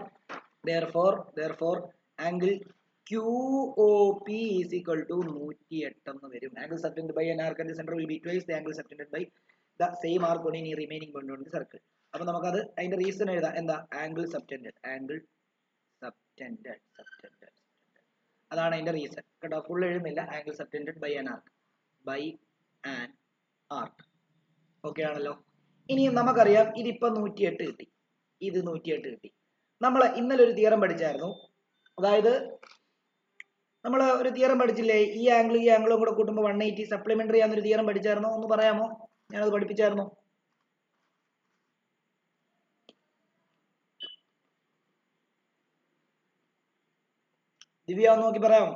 therefore angle QOP is equal to 108 എന്ന് വരും. Angle subtended by an arc at the center will be twice the angle subtended by the same arc on any remaining point on the circle. അപ്പൊ നമുക്കത് അതിന്റെ reason എഴുതാം. എന്താ? Angle subtended, അതാണ് അതിന്റെ reason കേട്ടോ. ഫുൾ എഴുതുന്നില്ല. Angle subtended by an arc. Okay ആണല്ലോ. ഇനി നമുക്കറിയാം ഇതിപ്പോ 108 കിട്ടി, ഇത് 108 കിട്ടി. നമ്മൾ ഇന്നലെ ഒരു തിയറം പഠിച്ചായിരുന്നു. അതായത് നമ്മൾ ഒരു തിയറം പഠിച്ചില്ലേ, ഈ ആംഗിളും കൂടെ കൂട്ടുമ്പോൾ 180 സപ്ലിമെന്ററി ആണെന്നൊരു തിയറം പഠിച്ചായിരുന്നോ? ഒന്ന് പറയാമോ? ഞാനത് പഠിപ്പിച്ചായിരുന്നോ? ദിവ്യ ഒന്ന് നോക്കി പറയാമോ?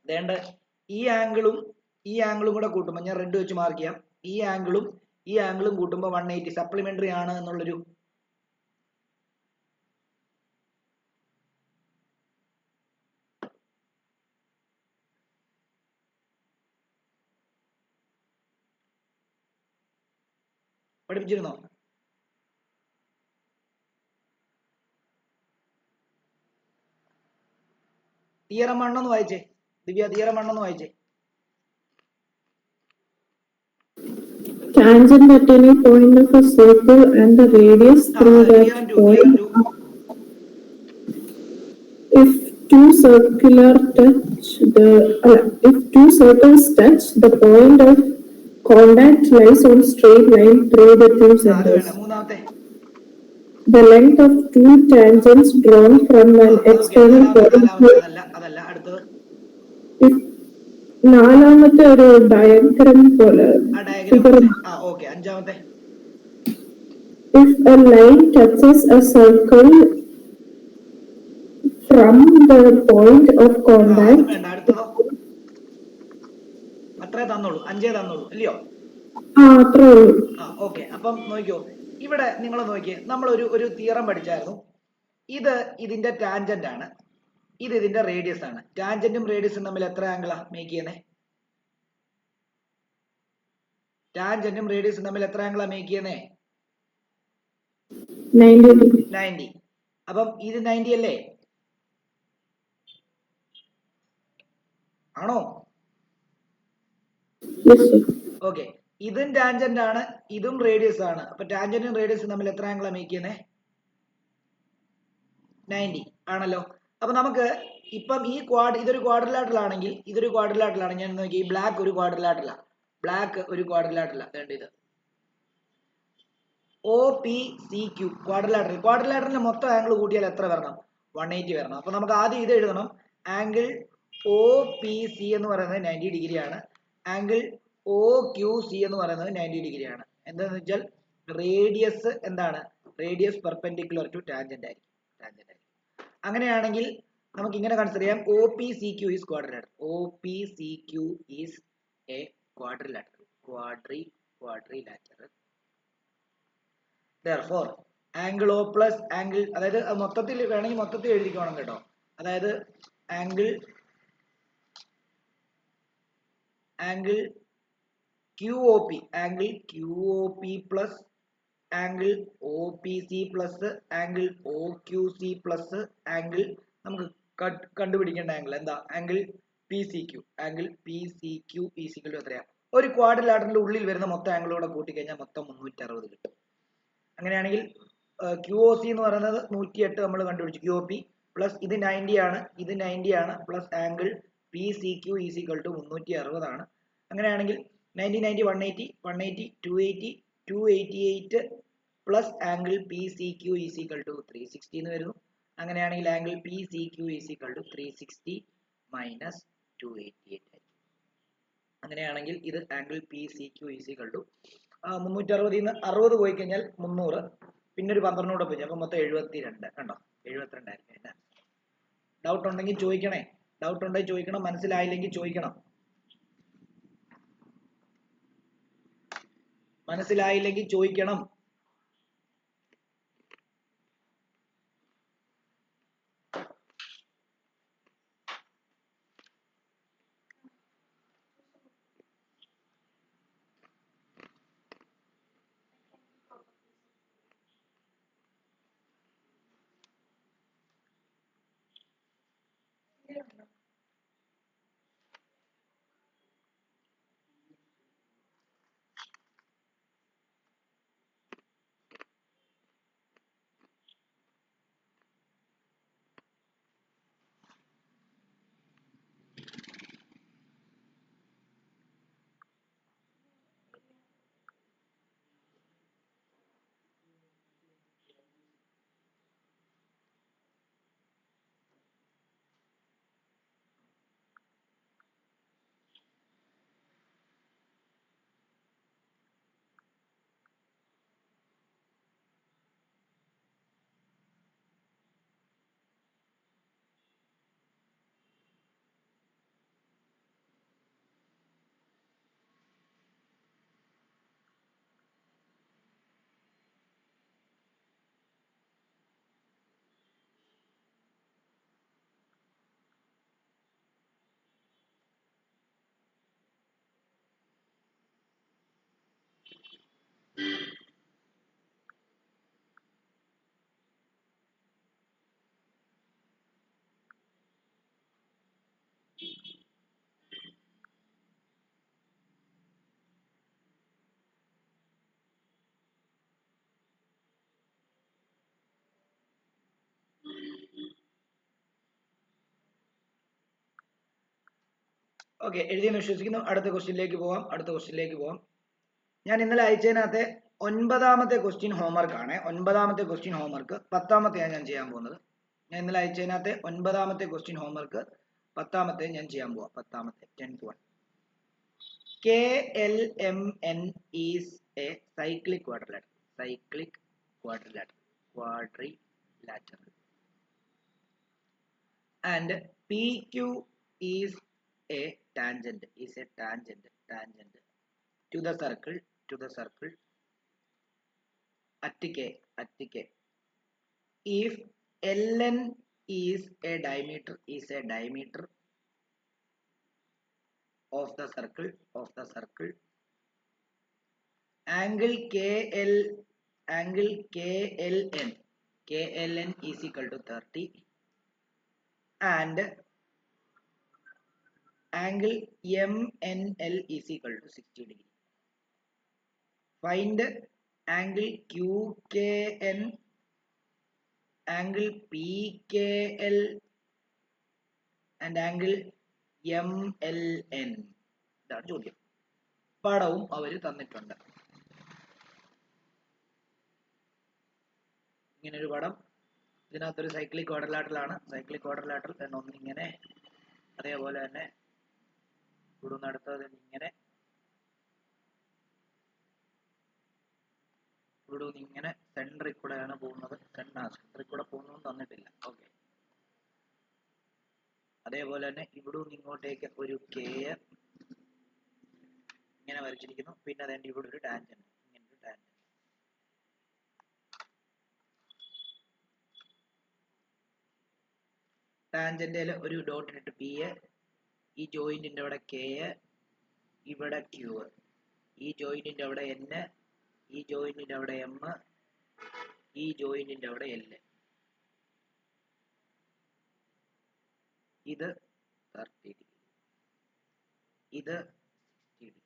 വേണ്ട, ഈ ആംഗിളും കൂടെ കൂട്ടുമ്പോൾ, ഞാൻ റെഡ് വെച്ച് മാർക്ക് ചെയ്യാം, ഈ ആംഗിളും കൂട്ടുമ്പോൾ 180 സപ്ലിമെന്ററി ആണ് എന്നുള്ളൊരു പഠിപ്പിച്ചിരുന്നോ? തിയറം 1 ഒന്ന് വായിച്ചേ ദിവ്യ, തിയറം 1 ഒന്ന് വായിച്ചേ. Tangent at any point of a circle and the radius through that point. If two circles touch, the point of contact lies on straight line through the two centers. The length of two tangents drawn from an external point. നാലാമത്തെ ഒരു diagram പോലെ figure. Okay, അഞ്ചാമത്തെ. If a line touches a circle from the point of contact. വേണ്ട, അടുത്തതോ? അത്രേ തന്നോളൂ, 5 തന്നോളൂ അല്ലയോ? അത്രേ ഉള്ളൂ. ഓക്കെ. അപ്പം നോക്കിയോ, ഇവിടെ നിങ്ങൾ നോക്കിയേ, നമ്മൾ ഒരു തിയറം പഠിച്ചായിരുന്നു. ഇത് ഇതിന്റെ ടാൻജന്റ് ആണ്, ഇത് ഇതിന്റെ റേഡിയസ് ആണ്. ടാൻജന്റും റേഡിയസും തമ്മിൽ എത്ര ആംഗിളാ മേക്ക് ചെയ്യുന്നേ? ടാൻജന്റും റേഡിയസും തമ്മിൽ എത്ര ആംഗിളാ മേക്ക് ചെയ്യുന്നേ? 90. അപ്പം ഇത് 90 അല്ലേ? ആണോ? ഓക്കെ, ഇതും ടാൻജന്റ് ആണ്, ഇതും റേഡിയസ് ആണ്. അപ്പൊ ടാൻജന്റും റേഡിയസും തമ്മിൽ എത്ര ആംഗിളാ മേക്ക് ചെയ്യുന്നേ? 90 ആണല്ലോ. അപ്പൊ നമുക്ക് ഇപ്പം ഈ ഇതൊരു ക്വാഡ്രിലാറ്ററൽ ആണെങ്കിൽ, ഞാൻ നോക്കി, ഈ ബ്ലാക്ക് ഒരു ക്വാഡ്രിലാറ്ററലാ. ഇത് OPCQ ക്വാഡ്രിലാറ്ററലിന്റെ മൊത്തം ആംഗിൾ കൂട്ടിയാൽ എത്ര വരണം? 180 വരണം. അപ്പൊ നമുക്ക് ആദ്യം ഇത് എഴുതണം. ആംഗിൾ OPC എന്ന് പറയുന്നത് 90 ഡിഗ്രി ആണ്. ആംഗിൾ OQC എന്ന് പറയുന്നത് 90 ഡിഗ്രി ആണ്. എന്താണെന്ന് വെച്ചാൽ റേഡിയസ് എന്താണ്? റേഡിയസ് പെർപെൻഡിക്കുലർ ടു ടാൻജന്റ് ആയിരിക്കും. അങ്ങനെയാണെങ്കിൽ നമുക്ക് ഇങ്ങനെ കൺസിഡർ ചെയ്യാം, OPCQ is quadrilateral. OPCQ is A quadrilateral. Therefore, angle O plus angle, അതായത് മൊത്തത്തിൽ വേണമെങ്കിൽ മൊത്തത്തിൽ എഴുതിക്കോണം കേട്ടോ. അതായത് angle QOP plus angle OPC plus angle OQC plus angle നമുക്ക് കണ്ടുപിടിക്കേണ്ട ആംഗിൾ എന്താ? Angle PCQ. Angle PCQ is equal എത്രയാ? ഒരു ക്വാഡ്രിലാറ്ററിന്റെ ഉള്ളിൽ വരുന്ന മൊത്തം ആംഗിളോടെ കൂട്ടിക്കഴിഞ്ഞാൽ മൊത്തം 360 കിട്ടും. അങ്ങനെയാണെങ്കിൽ QOC എന്ന് പറയുന്നത് 108 നമ്മൾ കണ്ടുപിടിച്ചു. QOP പ്ലസ് ഇത് 90 ആണ്, ഇത് 90 ആണ്, plus angle PCQ is equal to 360 ആണ്. അങ്ങനെയാണെങ്കിൽ 90 180 180 280 288 plus angle PCQ is equal to 360 എന്ന് വരുന്നു. അങ്ങനെയാണെങ്കിൽ angle PCQ is equal to 360 minus 288 ആയിരിക്കും. അങ്ങനെയാണെങ്കിൽ ഇത് ആംഗിൾ PCQ ഈസിക്കൽ ടു 360 60 പോയി കഴിഞ്ഞാൽ 300, പിന്നെ ഒരു 12 കൂടെ പോയി, അപ്പൊ മൊത്തം 72. കണ്ടോ? 72 ആയിരിക്കും. ഡൗട്ട് ഉണ്ടെങ്കിൽ ചോദിക്കണം. മനസ്സിലായില്ലെങ്കിൽ ചോദിക്കണം. ഓക്കെ, എഴുതിയെന്ന് വിശ്വസിക്കുന്നു. അടുത്ത ക്വസ്റ്റ്യനിലേക്ക് പോവാം. ഞാൻ ഇന്നലെ അയച്ചതിനകത്തെ 9ാമത്തെ ക്വസ്റ്റ്യൻ ഹോംവർക്ക് ആണ്. 9ാമത്തെ ക്വസ്റ്റ്യൻ ഹോംവർക്ക് 10ാമത്തെയാണ് ഞാൻ ചെയ്യാൻ പോകുന്നത്. ഞാൻ ഇന്നലെ അയച്ചതിനകത്തെ 9ാമത്തെ ക്വസ്റ്റ്യൻ ഹോംവർക്ക് പത്താമത്തെ ഞാൻ ചെയ്യാൻ പോവാം. പത്താമത്തെ 10th one. KLMN is a cyclic quadrilateral. Cyclic quadrilateral. Quadrilateral. And PQ is a tangent. Is a tangent. Tangent to the circle. To the circle. At K. At K. If Ln is a diameter. Is a diameter of the circle. Of the circle. Angle KL. Angle KLN. KLN is equal to 30. And angle MNL is equal to 60 degree. Find angle QKN, angle PKL and angle MLN. ഇതാണ് ചോദ്യം. പടവും അവർ തന്നിട്ടുണ്ട്. ഇങ്ങനൊരു പടം, ഇതിനകത്തൊരു cyclic quadrilateral ആണ്. Cyclic quadrilateral എന്നൊന്നിങ്ങനെ, അതേപോലെ തന്നെ ഇവിടെ അടുത്തത് ഇങ്ങനെ, ഇവിടെ ഇങ്ങനെ സെൻട്രിൽ കൂടെയാണ് പോകുന്നത്. സെൻട്രിൽ കൂടെ പോകുന്നതും തന്നിട്ടില്ല. ഓക്കെ, അതേപോലെ തന്നെ ഇവിടെ ഇങ്ങോട്ടേക്ക് ഒരു കെ ഇങ്ങനെ വരച്ചിരിക്കുന്നു. പിന്നെ അതേണ്ട ഇവിടെ ഒരു ടാൻജന്റ്, ഇങ്ങനെ ഒരു ടാൻജന്റ്. ടാൻജന്റിൽ ഒരു ഡോട്ട് ഇട്ടിട്ട് പി, ഈ ജോയിന്റിന്റെ അവിടെ കെ, ഇവിടെ ക്യൂ, ഈ ജോയിന്റിന്റെ അവിടെ എൻ, ഈ ജോയിന്റിന്റെ അവിടെ എം, ഈ ജോയിന്റിന്റെ അവിടെ എൽ. ഇത് 30 ഡിഗ്രി, ഇത് 60 ഡിഗ്രി.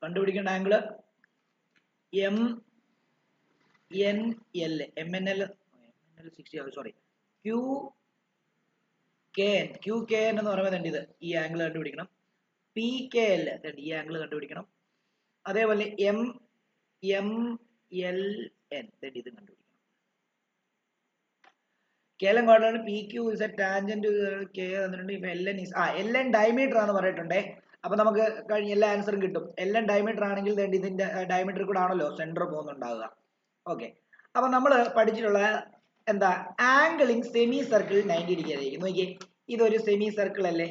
കണ്ടുപിടിക്കേണ്ട angle M N L, M N L 60, sorry, Q K N. Q K N എന്ന് പറയുന്നത് ഇത്, ഈ ആംഗിൾ കണ്ടുപിടിക്കണം. പി കെ എൽ, ഈ ആംഗിൾ കണ്ടുപിടിക്കണം. അതേപോലെ എം എം എൽ എൻ, ഇത് കണ്ടുപിടിക്കണം. കേലം ക്വാഡ്രാണ്. P Q is a tangent K തന്നിട്ടുണ്ട്. ഇപ്പൊ L N is L N diameter ആണെന്ന് പറഞ്ഞിട്ടുണ്ടേ. അപ്പൊ നമുക്ക് കഴിഞ്ഞ എല്ലാ ആൻസറും കിട്ടും. എൽ എൻ ഡയമീറ്റർ ആണെങ്കിൽ ഇതിന്റെ ഡയമീറ്റർ കൂടെ ആണല്ലോ സെന്റർ പോകുന്നുണ്ടാവുക. ഓക്കെ, അപ്പൊ നമ്മൾ പഠിച്ചിട്ടുള്ള എന്താ, angle in semi circle 90 degree ആയിരിക്കും. നോക്കിയേ, ഇതൊരു സെമി സർക്കിൾ അല്ലേ,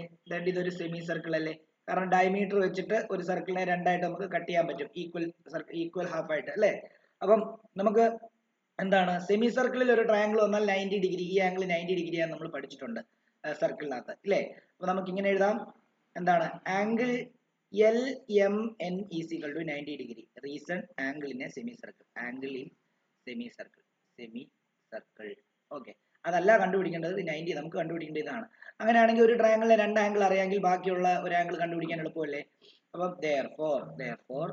ഇതൊരു സെമി സർക്കിൾ അല്ലേ. കാരണം ഡയമീറ്റർ വെച്ചിട്ട് ഒരു സർക്കിളിനെ രണ്ടായിട്ട് നമുക്ക് കട്ട് ചെയ്യാൻ പറ്റും, ഈക്വൽ ഹാഫ് ആയിട്ട് അല്ലേ. അപ്പം നമുക്ക് എന്താണ്, സെമി സർക്കിളിൽ ഒരു ട്രയാങ്കിൾ വന്നാൽ 90 ഡിഗ്രി, ഈ ആംഗിൾ 90 ഡിഗ്രി ആണ് നമ്മൾ പഠിച്ചിട്ടുണ്ട് സർക്കിളിനകത്ത് അല്ലേ. അപ്പൊ നമുക്ക് ഇങ്ങനെ എഴുതാം, എന്താണ്, angle L M N is equal to 90 degree. Reason angle in a semi circle, angle in semi circle, semi circle. Okay, അതല്ല കണ്ടുപിടിക്കേണ്ടത്, 90 നമുക്ക് കണ്ടുപിടിക്കേണ്ടത് ഇതാണ്. അങ്ങനെയാണെങ്കിൽ ഒരു ട്രയാങ്കിളിലെ രണ്ട് ആംഗിൾ അറിയാമെങ്കിൽ ബാക്കിയുള്ള ഒരു ആംഗിൾ കണ്ടുപിടിക്കാൻ എളുപ്പമല്ലേ. അപ്പം therefore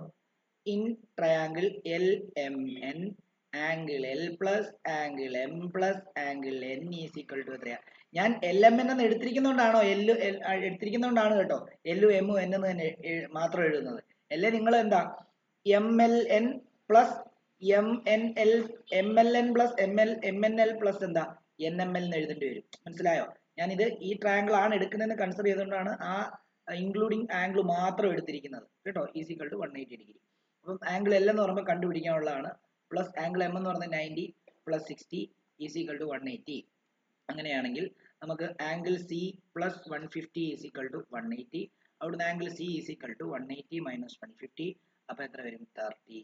in triangle LMN angle L plus angle M plus angle N is equal to എത്രയാ? ഞാൻ LMN എന്ന് എടുത്തിരിക്കുന്നതുകൊണ്ടാണോ എടുത്തിരിക്കുന്നതുകൊണ്ടാണ് കേട്ടോ L M N എന്ന് തന്നെ മാത്രം എഴുതുന്നത്. അല്ലേ നിങ്ങൾ എന്താ MLN plus MNL MLN plus MNL plus എന്താ NML എന്ന് എഴുതേണ്ടി വരും. മനസ്സിലായോ? ഞാനിത് ഈ ട്രയാങ്കിൾ ആണ് എടുക്കുന്നതെന്ന് കൺസിഡർ ചെയ്തുകൊണ്ടാണ് ആ ഇൻക്ലൂഡിങ് ആംഗിൾ മാത്രം എടുത്തിരിക്കുന്നത് കേട്ടോ. Is equal to 180 degree. അപ്പം ആംഗിൾ എൽ എന്ന് പറയുമ്പോൾ കണ്ടുപിടിക്കാനുള്ളതാണ്. പ്ലസ് ആംഗിൾ എം എന്ന് പറയുന്നത് 90 പ്ലസ് 60 ഈസ് ഈക്വൽ ടു 180. അങ്ങനെയാണെങ്കിൽ നമുക്ക് angle C plus 150 is equal to 180. അവിടുന്ന് angle C is equal to 180 minus 150. അപ്പൊ എത്ര വരും? 30.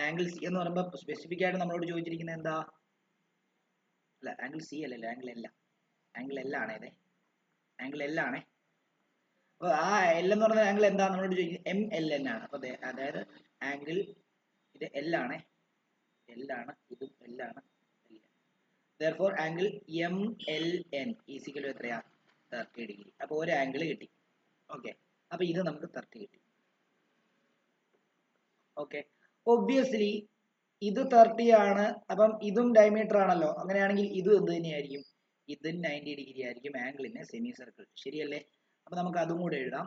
ആംഗിൾ സി എന്ന് പറയുമ്പോൾ സ്പെസിഫിക് ആയിട്ട് നമ്മളോട് ചോദിച്ചിരിക്കുന്നത് എന്താ? അല്ല, ആംഗിൾ സി അല്ലല്ലോ, ആംഗിൾ എൽ. ആംഗിൾ എൽ ആണേ, അതെ ആംഗിൾ എൽ ആണേ. അപ്പൊ ആ എൽ എന്ന് പറയുന്ന ആംഗിൾ എന്താ നമ്മളോട് ചോദിക്കുന്നത്? എം എൽ എൻ ആണ്. അപ്പൊ അതായത് ആംഗിൾ ഇത് എൽ ആണേ, എൽ ആണ്, ഇതും എൽ ആണ്. therefore angle M L N is equal to എത്രയാ? 30 ഡിഗ്രി. അപ്പൊ ഒരു ആംഗിൾ കിട്ടി. ഓക്കെ, അപ്പൊ ഇത് നമുക്ക് 30 കിട്ടി. ഓക്കെ, ഒബ്വിയസ്ലി ഇത് 30 ആണ്. അപ്പം ഇതും ഡയമീറ്റർ ആണല്ലോ. അങ്ങനെയാണെങ്കിൽ ഇതും എന്ത് തന്നെയായിരിക്കും? ഇതും 90 ഡിഗ്രി ആയിരിക്കും angle in a semi circle. ശരിയല്ലേ? അപ്പൊ നമുക്ക് അതും കൂടെ എഴുതാം.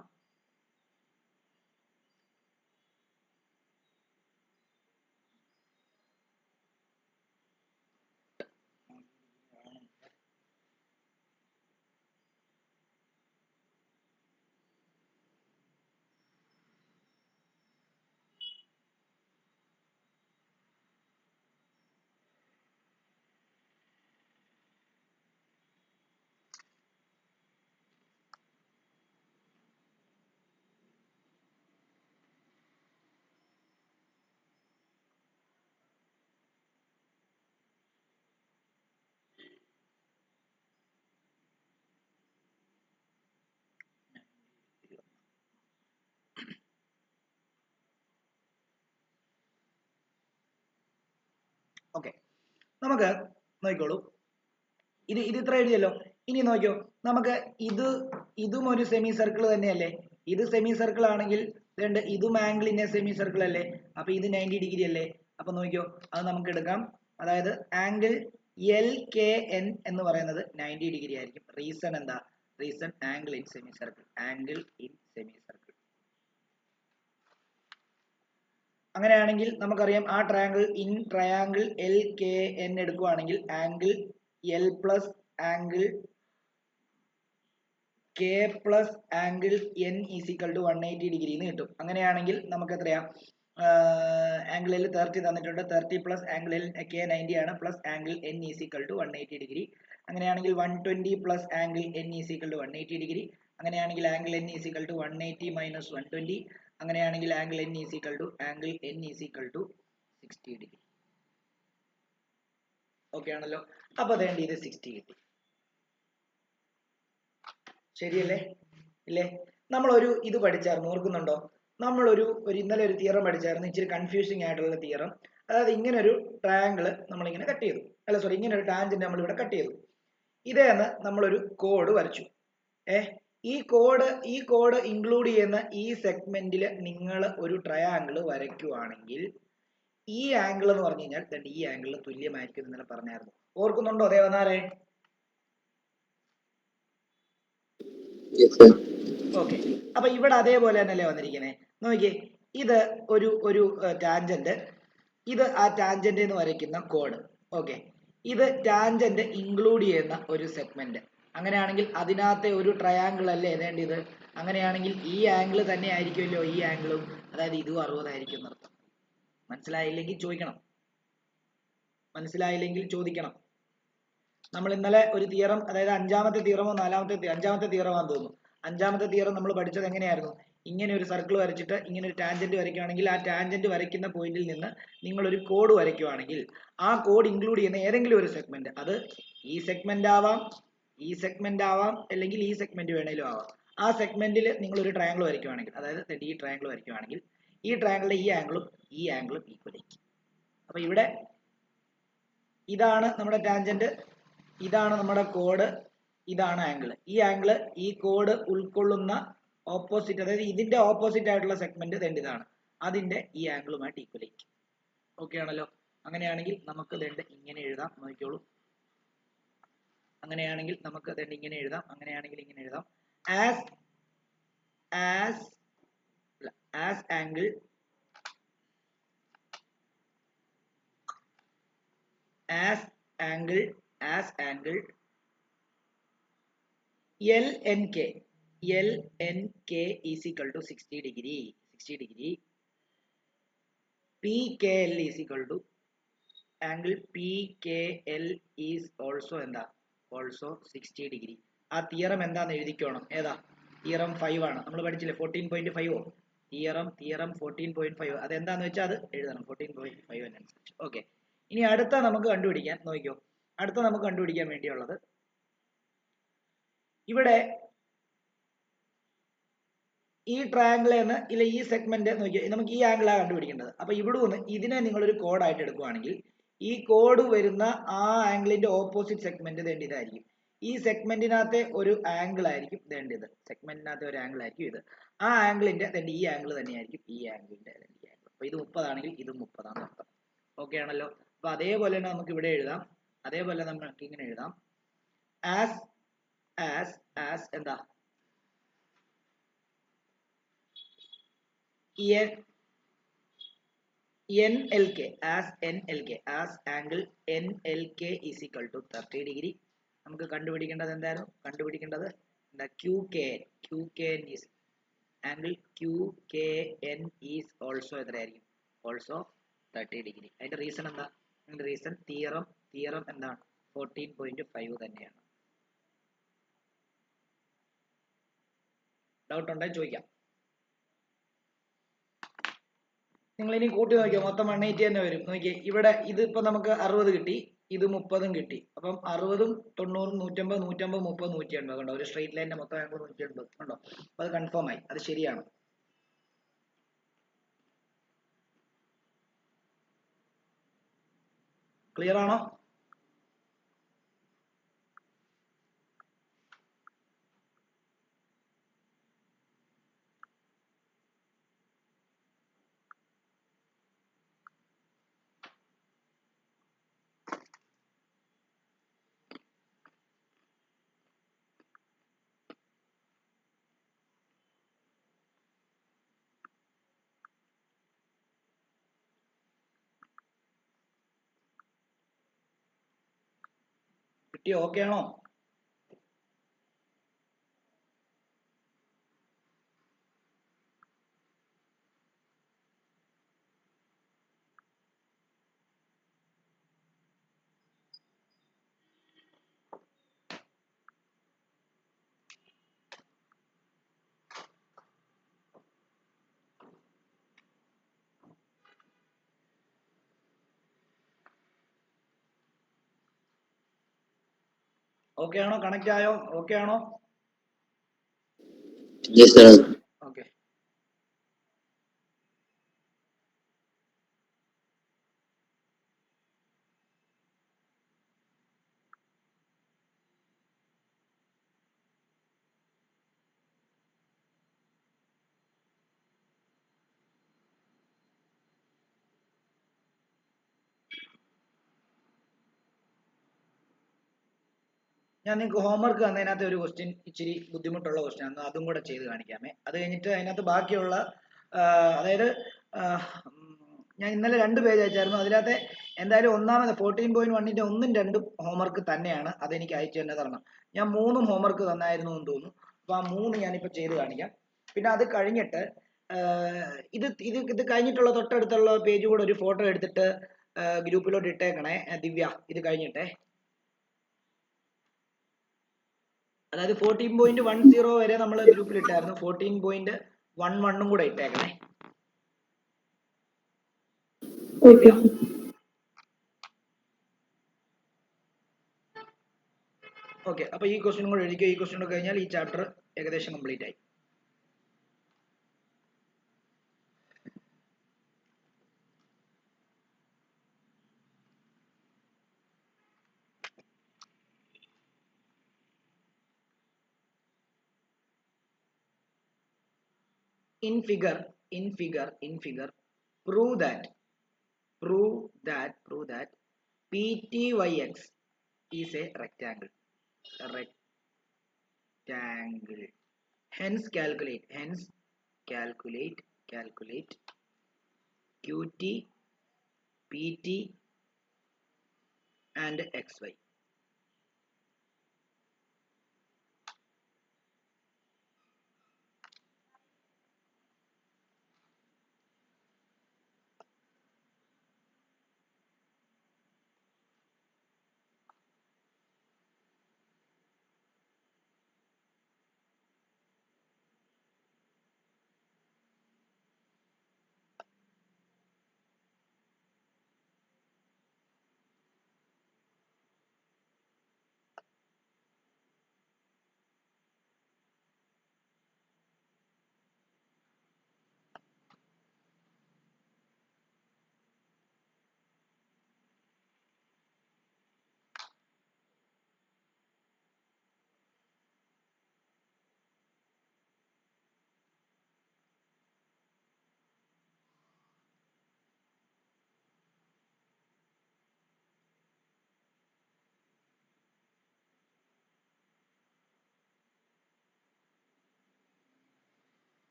ഓക്കെ, നമുക്ക് നോക്കിക്കോളൂ. ഇത് ഇത്ര എഴുതിയല്ലോ. ഇനി നോക്കിയോ, നമുക്ക് ഇതും ഒരു സെമി സർക്കിൾ തന്നെയല്ലേ? ഇത് സെമി സർക്കിൾ ആണെങ്കിൽ ഇതും angle in a semi circle അല്ലേ? അപ്പൊ ഇത് 90 ഡിഗ്രി അല്ലേ? അപ്പൊ നോക്കിയോ, അത് നമുക്ക് എടുക്കാം. അതായത് ആംഗിൾ LKN എന്ന് പറയുന്നത് 90 ഡിഗ്രി ആയിരിക്കും. റീസൺ എന്താ? Reason angle in semi circle. Angle in semi circle. അങ്ങനെയാണെങ്കിൽ നമുക്കറിയാം ആ ട്രയാങ്കിൾ LKN എടുക്കുവാണെങ്കിൽ angle L plus angle K plus angle N is equal to 180 degree എന്ന് കിട്ടും. അങ്ങനെയാണെങ്കിൽ നമുക്ക് എത്രയാ? ആംഗിളിൽ 30 തന്നിട്ടുണ്ട്. 30 പ്ലസ് ആംഗിളിൽ K 90 ആണ്, plus angle N is equal to 180 degree. അങ്ങനെയാണെങ്കിൽ 120 plus angle N is equal to 180 degree. അങ്ങനെയാണെങ്കിൽ angle N is equal to 180 minus 120. അങ്ങനെയാണെങ്കിൽ angle N is equal to 60 degree. Okay ആണല്ലോ? അപ്പൊ വേണ്ടി ഇത് 60 കിട്ടി. ശരിയല്ലേ? ഇല്ലേ? നമ്മളൊരു ഇത് പഠിച്ചായിരുന്നു, ഓർക്കുന്നുണ്ടോ? നമ്മളൊരു ഇന്നലെ ഒരു തിയറം പഠിച്ചായിരുന്നു, ഇച്ചിരി കൺഫ്യൂസിങ് ആയിട്ടുള്ള തിയറം. അതായത് ഇങ്ങനെ ഒരു ട്രയാങ്കിള് നമ്മളിങ്ങനെ കട്ട് ചെയ്തു, അല്ല സോറി, ഇങ്ങനെ ഒരു ടാൻജന്റ് നമ്മളിവിടെ കട്ട് ചെയ്തു. ഇതേന്ന് നമ്മളൊരു കോഡ് വരച്ചു. ഈ കോഡ് ഇൻക്ലൂഡ് ചെയ്യുന്ന ഈ സെഗ്മെന്റിൽ നിങ്ങൾ ഒരു ട്രയാങ്കിള് വരയ്ക്കുവാണെങ്കിൽ ഈ ആംഗിൾ എന്ന് പറഞ്ഞു കഴിഞ്ഞാൽ ഈ ആംഗിളിന് തുല്യമായിരിക്കും എന്ന് ഇന്നലെ പറഞ്ഞായിരുന്നു. ഓർക്കുന്നുണ്ടോ ദേവനാരെ? ഓക്കെ, അപ്പൊ ഇവിടെ അതേപോലെ തന്നെയല്ലേ വന്നിരിക്കുന്നത്. നോക്കിയേ, ഇത് ഒരു ടാൻജന്റ്, ഇത് ആ ടാൻജന്റ് എന്ന് വരയ്ക്കുന്ന കോഡ്. ഓക്കെ, ഇത് ടാൻജന്റ് ഇൻക്ലൂഡ് ചെയ്യുന്ന ഒരു സെഗ്മെന്റ്. അങ്ങനെയാണെങ്കിൽ അതിനകത്തെ ഒരു ട്രയാങ്കിൾ അല്ലേ ഏതേണ്ടത്? അങ്ങനെയാണെങ്കിൽ ഈ ആംഗിൾ തന്നെ ആയിരിക്കുമല്ലോ ഈ ആംഗിളും, അതായത് ഇതും 60 ആയിരിക്കും എന്നർത്ഥം. മനസ്സിലായില്ലെങ്കിൽ ചോദിക്കണം. നമ്മൾ ഇന്നലെ ഒരു തിയറം, അതായത് അഞ്ചാമത്തെ തിയറമാണെന്ന് തോന്നുന്നു. അഞ്ചാമത്തെ തിയറം നമ്മൾ പഠിച്ചത് എങ്ങനെയായിരുന്നു? ഇങ്ങനെ ഒരു സർക്കിൾ വരച്ചിട്ട് ഇങ്ങനെ ഒരു ടാൻജന്റ് വരയ്ക്കുകയാണെങ്കിൽ ആ ടാൻജന്റ് വരയ്ക്കുന്ന പോയിന്റിൽ നിന്ന് നിങ്ങൾ ഒരു കോഡ് വരയ്ക്കുകയാണെങ്കിൽ ആ കോഡ് ഇൻക്ലൂഡ് ചെയ്യുന്ന ഏതെങ്കിലും ഒരു സെഗ്മെന്റ്, അത് ഈ സെഗ്മെന്റ് ആവാം, അല്ലെങ്കിൽ ഈ സെഗ്മെന്റ് വേണേലും ആവാം. ആ സെഗ്മെന്റിൽ നിങ്ങൾ ഒരു ട്രയാങ്കിൾ വരയ്ക്കുകയാണെങ്കിൽ, അതായത് ഈ ട്രയാങ്കിൾ വരയ്ക്കുകയാണെങ്കിൽ ഈ ട്രയാങ്കിളിന്റെ ഈ ആംഗിളും ഈക്വൽ ആയിരിക്കും. അപ്പൊ ഇവിടെ ഇതാണ് നമ്മുടെ ടാൻജന്റ്, ഇതാണ് നമ്മുടെ കോഡ്, ഇതാണ് ആംഗിൾ. ഈ കോഡ് ഉൾക്കൊള്ളുന്ന ഓപ്പോസിറ്റ്, അതായത് ഇതിന്റെ ഓപ്പോസിറ്റ് ആയിട്ടുള്ള സെഗ്മെന്റ് ഇതാണ്, അതിന്റെ ഈ ആംഗിളുമായിട്ട് ഈക്വൽ ആയിരിക്കും. ഓക്കെ ആണല്ലോ? അങ്ങനെയാണെങ്കിൽ നമുക്ക് ഇങ്ങനെ എഴുതാം. നോക്കിക്കോളൂ. അങ്ങനെയാണെങ്കിൽ നമുക്ക് ഇങ്ങനെ എഴുതാം. ഇങ്ങനെ എഴുതാം. As angle LNK is equal to 60 degree. PKL is equal to angle PKL is also 60 degree. ആ തിയറം എന്താന്ന് എഴുതിക്കോണം. ഏതാ? തിയറം 5 ആണ്. നമ്മൾ പഠിച്ചില്ലേ 14.5. തിയറം 14.5. അതെന്താന്ന് വെച്ചാൽ അത് എഴുതണം 14.5 അനുസരിച്ച്. ഓക്കെ, ഇനി അടുത്ത നമുക്ക് കണ്ടുപിടിക്കാൻ നോക്കിക്കോ. അടുത്ത നമുക്ക് കണ്ടുപിടിക്കാൻ വേണ്ടിയുള്ളത് ഇവിടെ ഈ ട്രയാങ്കിളെന്ന് ഇല്ല ഈ സെഗ്മെന്റ് നോക്കിയോ, നമുക്ക് ഈ ആംഗിളാണ് കണ്ടുപിടിക്കേണ്ടത്. അപ്പൊ ഇവിടെ നിന്ന് ഇതിനെ നിങ്ങളൊരു കോഡായിട്ട് എടുക്കുവാണെങ്കിൽ ഈ കോഡ് വരുന്ന ആ ആംഗിളിന്റെ ഓപ്പോസിറ്റ് സെഗ്മെന്റ് ഇതായിരിക്കും. ഈ സെഗ്മെന്റിനകത്തെ ഒരു ആംഗിൾ ആയിരിക്കും ഇത്. ഇത് ആ ആംഗിളിന്റെ ഈ ആംഗിൾ തന്നെയായിരിക്കും ഈ ആംഗിളിന്റെ ഈ ആംഗിൾ. അപ്പൊ ഇത് 30 ആണെങ്കിൽ ഇത് 30 ആണ് അർത്ഥം. ഓക്കെ ആണല്ലോ. അപ്പൊ അതേപോലെ തന്നെ നമുക്ക് ഇവിടെ എഴുതാം. അതേപോലെ നമുക്ക് ഇങ്ങനെ എഴുതാം. ആസ് എന്താ NLK as angle NLK is equal to 30 degree. നമുക്ക് കണ്ടുപിടിക്കേണ്ടത് എന്തായിരുന്നു? കണ്ടുപിടിക്കേണ്ടത് എന്താ? QKN is angle QKN is also എത്രയായിരിക്കും? Also 30 degree. അതിന്റെ റീസൺ എന്താ? അതിന്റെ റീസൺ തിയറം എന്താണ്? 14.5 തന്നെയാണ്. ഡൗട്ട് ഉണ്ടെങ്കിൽ ചോദിക്കാം. നിങ്ങൾ ഇനി കൂട്ടി നോക്കിയോ, മൊത്തം 180 തന്നെ വരും. നോക്കിയേ, ഇവിടെ ഇത് ഇപ്പൊ നമുക്ക് 60 കിട്ടി, ഇത് 30 കിട്ടി. അപ്പം 60, 90, 150, 150, 30, 180 കണ്ടോ? ഒരു സ്ട്രെയിറ്റ് ലൈനിന്റെ മൊത്തം ആംഗിൾ 180 കണ്ടോ? അപ്പൊ അത് കൺഫേം ആയി, അത് ശരിയാണ്. ക്ലിയർ ആണോ? കിട്ടിയോ? ഓക്കെ ആണോ? ഓക്കെ ആണോ? കണക്ട് ആയോ? ഓക്കെ ആണോ? Yes, sir. ഓക്കെ. ഞാൻ നിങ്ങൾക്ക് ഹോംവർക്ക് തന്നതിനകത്ത് ഒരു ക്വസ്റ്റ്യൻ ഇച്ചിരി ബുദ്ധിമുട്ടുള്ള ക്വസ്റ്റ്യൻ ആണ്, അതും കൂടെ ചെയ്ത് കാണിക്കാമേ. അത് കഴിഞ്ഞിട്ട് അതിനകത്ത് ബാക്കിയുള്ള അതായത് ഞാൻ ഇന്നലെ 2 പേജ് അയച്ചായിരുന്നു. അതിനകത്ത് എന്തായാലും ഒന്നാമത് 14.1ന്റെ 1ഉം 2ഉം ഹോംവർക്ക് തന്നെയാണ്, അതെനിക്ക് അയച്ചു തന്നെ തരണം. ഞാൻ 3ഉം ഹോംവർക്ക് തന്നായിരുന്നു എന്ന് തോന്നുന്നു. അപ്പൊ ആ 3 ഞാനിപ്പോ ചെയ്ത് കാണിക്കാം. പിന്നെ അത് കഴിഞ്ഞിട്ട് ഇത് കഴിഞ്ഞിട്ടുള്ള തൊട്ടടുത്തുള്ള പേജ് കൂടെ ഒരു ഫോട്ടോ എടുത്തിട്ട് ഗ്രൂപ്പിലോട്ട് ഇട്ടേക്കണേ ദിവ്യ, ഇത് കഴിഞ്ഞിട്ടേ. അതായത് 14.10 വരെ നമ്മൾ ഗ്രൂപ്പിൽ ഇട്ടായിരുന്നു, 14.11 കൂടെ ഇട്ടേക്കണേ. ഓക്കെ, അപ്പൊ ഈ ക്വസ്റ്റ്യൻ കൂടെ എഴുതിക്കോ. ഈ ക്വസ്റ്റ്യൻ കൂടെ കഴിഞ്ഞാൽ ഈ ചാപ്റ്റർ ഏകദേശം കംപ്ലീറ്റ് ആയി. In figure, prove that PTYX is a rectangle. Hence calculate QT, PT and XY.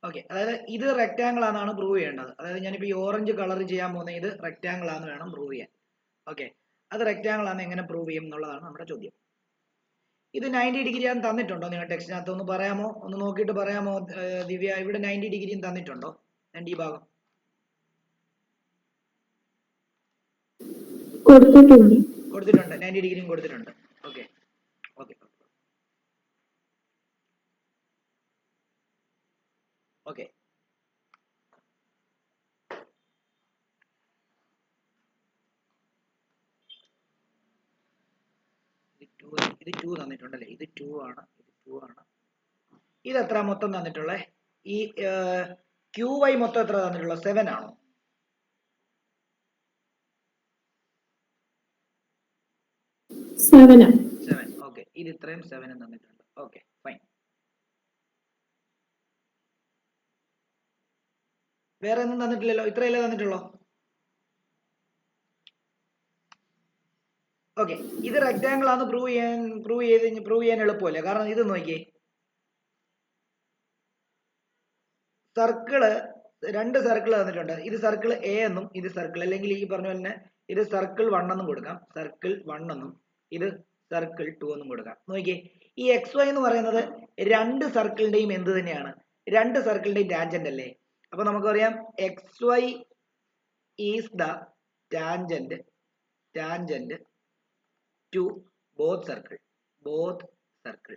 Okay, അതായത് ഇത് റെക്റ്റാങ്കിൾ ആണെന്നാണ് പ്രൂവ് ചെയ്യേണ്ടത്. അതായത് ഞാനിപ്പോൾ ഈ ഓറഞ്ച് കളർ ചെയ്യാൻ പോകുന്നത് ഇത് റെക്റ്റാങ്കിൾ ആണെന്ന് വേണം പ്രൂവ് ചെയ്യാൻ. ഓക്കെ, അത് റെക്റ്റാങ്കിൾ ആണെന്ന് എങ്ങനെ പ്രൂവ് ചെയ്യും എന്നുള്ളതാണ് നമ്മുടെ ചോദ്യം. ഇത് 90 ഡിഗ്രി ആണെന്ന് തന്നിട്ടുണ്ടോ നിങ്ങൾ ടെക്സ്റ്റിനകത്ത്? ഒന്ന് പറയാമോ, ഒന്ന് നോക്കിയിട്ട് പറയാമോ ദിവ്യ? ഇവിടെ 90 ഡിഗ്രിയും തന്നിട്ടുണ്ടോ? ഈ ഭാഗം കൊടുത്തിട്ടുണ്ട്, 90 ഡിഗ്രിയും കൊടുത്തിട്ടുണ്ട്. Okay okay okay. ഇത് 2 തന്നിട്ടുണ്ടല്ലേ? ഇത് 2 ആണ്, ഇത് 2 ആണ്. ഇത് എത്ര മൊത്തം തന്നിട്ടുള്ളത്? ഈ QY മൊത്തം എത്ര തന്നിട്ടുള്ളത്? 7 ആണോ? 7. ഓക്കെ, ഇത് ഇത്രയും 7 തന്നിട്ടുണ്ട്. Okay fine. വേറെ ഒന്നും തന്നിട്ടില്ലല്ലോ, ഇത്രയല്ലേ തന്നിട്ടുള്ളൂ. ഓക്കെ, ഇത് റെക്റ്റാങ്കിൾ ആണ് പ്രൂവ് ചെയ്യാൻ എളുപ്പമല്ലേ? കാരണം ഇത് നോക്കിയേ, സർക്കിള്, 2 സർക്കിൾ തന്നിട്ടുണ്ട്. ഇത് സർക്കിൾ എ എന്നും ഇത് സർക്കിൾ, അല്ലെങ്കിൽ ഈ പറഞ്ഞ പോലെ തന്നെ ഇത് സർക്കിൾ 1 എന്നും കൊടുക്കാം, സർക്കിൾ 1 എന്നും ഇത് സർക്കിൾ 2 എന്നും കൊടുക്കാം. നോക്കിയേ, ഈ XY എന്ന് പറയുന്നത് 2 സർക്കിളിന്റെയും എന്ത് തന്നെയാണ്? 2 സർക്കിളിന്റെയും ടാൻജന്റ് അല്ലേ? അപ്പൊ നമുക്കറിയാം XY is the tangent to both circle.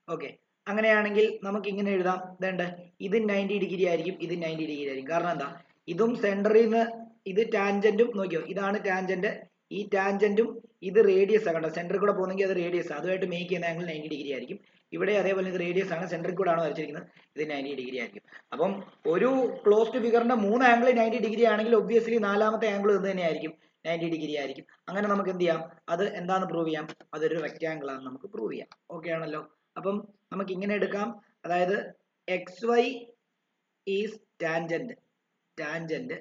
Okay, അങ്ങനെയാണെങ്കിൽ നമുക്ക് ഇങ്ങനെ എഴുതാം. ഇതുണ്ട്, ഇത് 90 ഡിഗ്രി ആയിരിക്കും, ഇത് 90 ഡിഗ്രി ആയിരിക്കും. കാരണം എന്താ? ഇതും സെന്ററിൽ നിന്ന് ഇത് ടാൻജന്റും, നോക്കിയോ, ഇതാണ് ടാൻജന്റ്, ഈ ടാൻജന്റും ഇത് റേഡിയസ് ആണ്. സെന്ററിൽ കൂടെ പോകുന്നെങ്കിൽ അത് റേഡിയസ്, അതുമായിട്ട് മേക്ക് ചെയ്യുന്ന ആംഗിൾ 90 ഡിഗ്രി ആയിരിക്കും. ഇവിടെ അതേപോലെ ഇത് റേഡിയസ് ആണ്, സെന്ററിൽ കൂടെ ആണ് വരച്ചിരിക്കുന്നത്, ഇത് 90 ഡിഗ്രി ആയിരിക്കും. അപ്പം ഒരു ക്ലോസ്ഡ് ഫിഗറിന്റെ 3 ആംഗിൾ 90 ഡിഗ്രി ആണെങ്കിൽ ഒബ്വിയസ്ലി നാലാമത്തെ ആംഗിൾ ഇത് തന്നെയായിരിക്കും, 90 ഡിഗ്രി ആയിരിക്കും. അങ്ങനെ നമുക്ക് എന്ത് ചെയ്യാം? അത് എന്താണെന്ന് പ്രൂവ് ചെയ്യാം? അതൊരു റെക്റ്റാങ്കിൾ ആണെന്ന് നമുക്ക് പ്രൂവ് ചെയ്യാം. ഓക്കെ ആണല്ലോ? അപ്പം നമുക്ക് ഇങ്ങനെ എടുക്കാം, അതായത് XY is tangent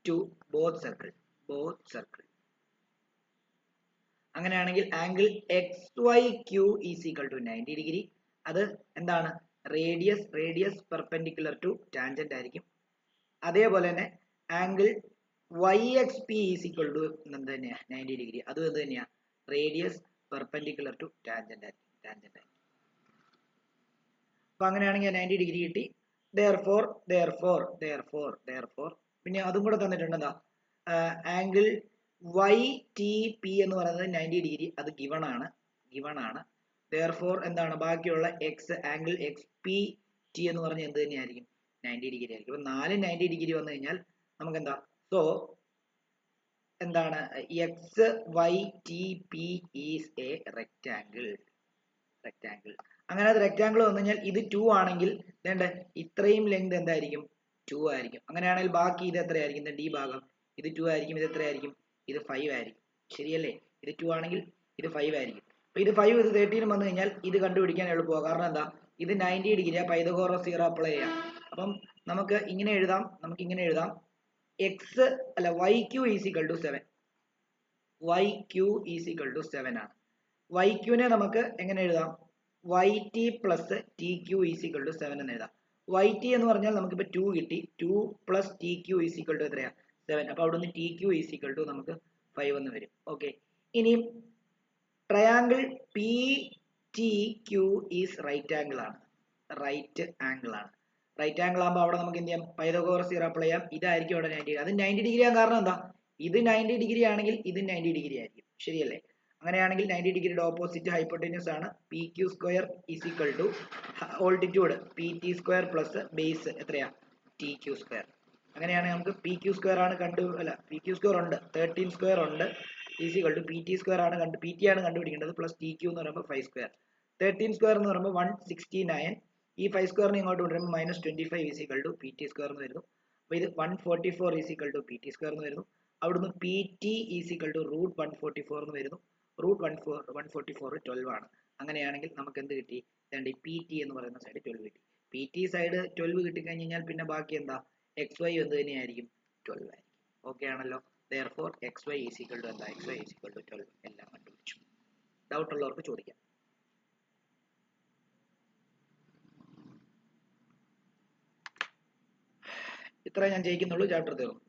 to both circle. അങ്ങനെയാണെങ്കിൽ angle XYQ is equal to 90 degree. അത് എന്താണ്? റേഡിയസ് പെർപെൻഡിക്കുലർ ടു ടാൻജന്റ് ആയിരിക്കും. അതേപോലെ തന്നെ angle YXP is equal to എന്ത് തന്നെയാ? 90 ഡിഗ്രി. അതും എന്ത് തന്നെയാ? റേഡിയസ് പെർപെൻഡിക്കുലർ ടു ടാൻജന്റ് ആയിരിക്കും. അപ്പൊ അങ്ങനെയാണെങ്കിൽ 90 ഡിഗ്രി കിട്ടി. therefore പിന്നെ അതും കൂടെ തന്നിട്ടുണ്ട്, എന്താ? ആംഗിൾ YTP എന്ന് പറയുന്നത് 90 ഡിഗ്രി, അത് ഗിവൺ ആണ്. therefore എന്താണ്? ബാക്കിയുള്ള ആംഗിൾ XPT എന്ന് പറഞ്ഞ എന്ത് തന്നെയായിരിക്കും? 90 ഡിഗ്രി ആയിരിക്കും. അപ്പൊ 4 90 ഡിഗ്രി വന്നു കഴിഞ്ഞാൽ നമുക്ക് എന്താ? സോ എന്താണ്? XYTP is A rectangle. അങ്ങനെ അത് റെക്റ്റാങ്കിൾ വന്നു കഴിഞ്ഞാൽ ഇത് 2 ആണെങ്കിൽ ഇത്രയും ലെങ്ത് എന്തായിരിക്കും? 2 ആയിരിക്കും. അങ്ങനെയാണെങ്കിൽ ബാക്കി ഇത് എത്രയായിരിക്കും? ഈ ഭാഗം ഇത് 2 ആയിരിക്കും, ഇത് എത്രയായിരിക്കും? ഇത് 5 ആയിരിക്കും. ശരിയല്ലേ? ഇത് 2 ആണെങ്കിൽ ഇത് 5 ആയിരിക്കും. അപ്പൊ ഇത് 5 ഇത് 13 വന്നു കഴിഞ്ഞാൽ ഇത് കണ്ടുപിടിക്കാൻ എളുപ്പമാണ്. കാരണം എന്താ? ഇത് 90 ഡിഗ്രിയാ, പൈതഗോറസ് തിയറം അപ്ലൈ ചെയ്യാം. അപ്പം നമുക്ക് ഇങ്ങനെ എഴുതാം, YQ ഈസ് ഈക്വൽ ടു 7. ആണ്. YQ നെ നമുക്ക് എങ്ങനെ എഴുതാം? YT plus TQ is equal to 7 എന്ന് എഴുതാം. YT എന്ന് പറഞ്ഞാൽ നമുക്കിപ്പോ 2 കിട്ടി, 2 plus TQ is equal to എത്രയാ? 7. അപ്പൊ അവിടുന്ന് TQ ഈസ് ഈക്വൽ ടു നമുക്ക് 5 എന്ന് വരും. ഓക്കെ, ഇനി triangle PTQ is right angle ആണ്. റൈറ്റ് ആംഗിൾ ആകുമ്പോൾ അവിടെ നമുക്ക് എന്ത് ചെയ്യാം? പൈതഗോറസ് തിയറം അപ്ലൈ ചെയ്യാം. ഇതായിരിക്കും അവിടെ 90 ഡിഗ്രി. അത് 90 ഡിഗ്രി ആകാൻ കാരണം എന്താ? ഇത് 90 ഡിഗ്രി ആണെങ്കിൽ ഇത് 90 ഡിഗ്രി ആയിരിക്കും. ശരിയല്ലേ? അങ്ങനെയാണെങ്കിൽ 90 ഡിഗ്രിയുടെ ഓപ്പോസിറ്റ് ഹൈപ്പോട്ടന്യൂസ് ആണ്. PQ square is equal to altitude PT square plus base എത്രയാ? TQ square. അങ്ങനെയാണെങ്കിൽ നമുക്ക് PQ സ്ക്വയർ ആണ് PQ സ്ക്വയർ ഉണ്ട്, 13 സ്ക്വയർ ഉണ്ട്, is equal to PT square ആണ് PT ആണ് കണ്ടുപിടിക്കേണ്ടത്, പ്ലസ് TQ എന്ന് പറയുമ്പോൾ 5 സ്ക്വയർ. 13 സ്ക്വയർ എന്ന് പറയുമ്പോൾ 169. ഈ 5 സ്ക്വയറിന് ഇങ്ങോട്ട് കൊണ്ടുവരുമ്പോൾ -25 is equal to PT square എന്ന് വരുന്നു. അപ്പൊ ഇത് 144 is equal to PT square എന്ന് വരുന്നു. അവിടുന്ന് PT is equal to root 144 എന്ന് വരുന്നു. റൂട്ട് 144 12 ആണ്. അങ്ങനെയാണെങ്കിൽ നമുക്ക് എന്ത് കിട്ടി? PT എന്ന് പറയുന്ന സൈഡ് 12 കിട്ടി. PT സൈഡ് 12 കിട്ടിക്കഴിഞ്ഞാൽ പിന്നെ ബാക്കി എന്താ? XY എന്ത് തന്നെയായിരിക്കും? 12 ആയിരിക്കും. ഓക്കെ ആണല്ലോ? therefore XY is equal to എന്താ? XY is equal to 12. എല്ലാം കണ്ടുപിടിച്ചു. ഡൗട്ട് ഉള്ളവർക്ക് ചോദിക്കാം. ഇത്ര ഞാൻ ചെയ്യിക്കുന്നുള്ളൂ, ചാപ്റ്റർ തീർന്നു.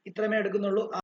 ഇത്രമേ എടുക്കുന്നുള്ളൂ.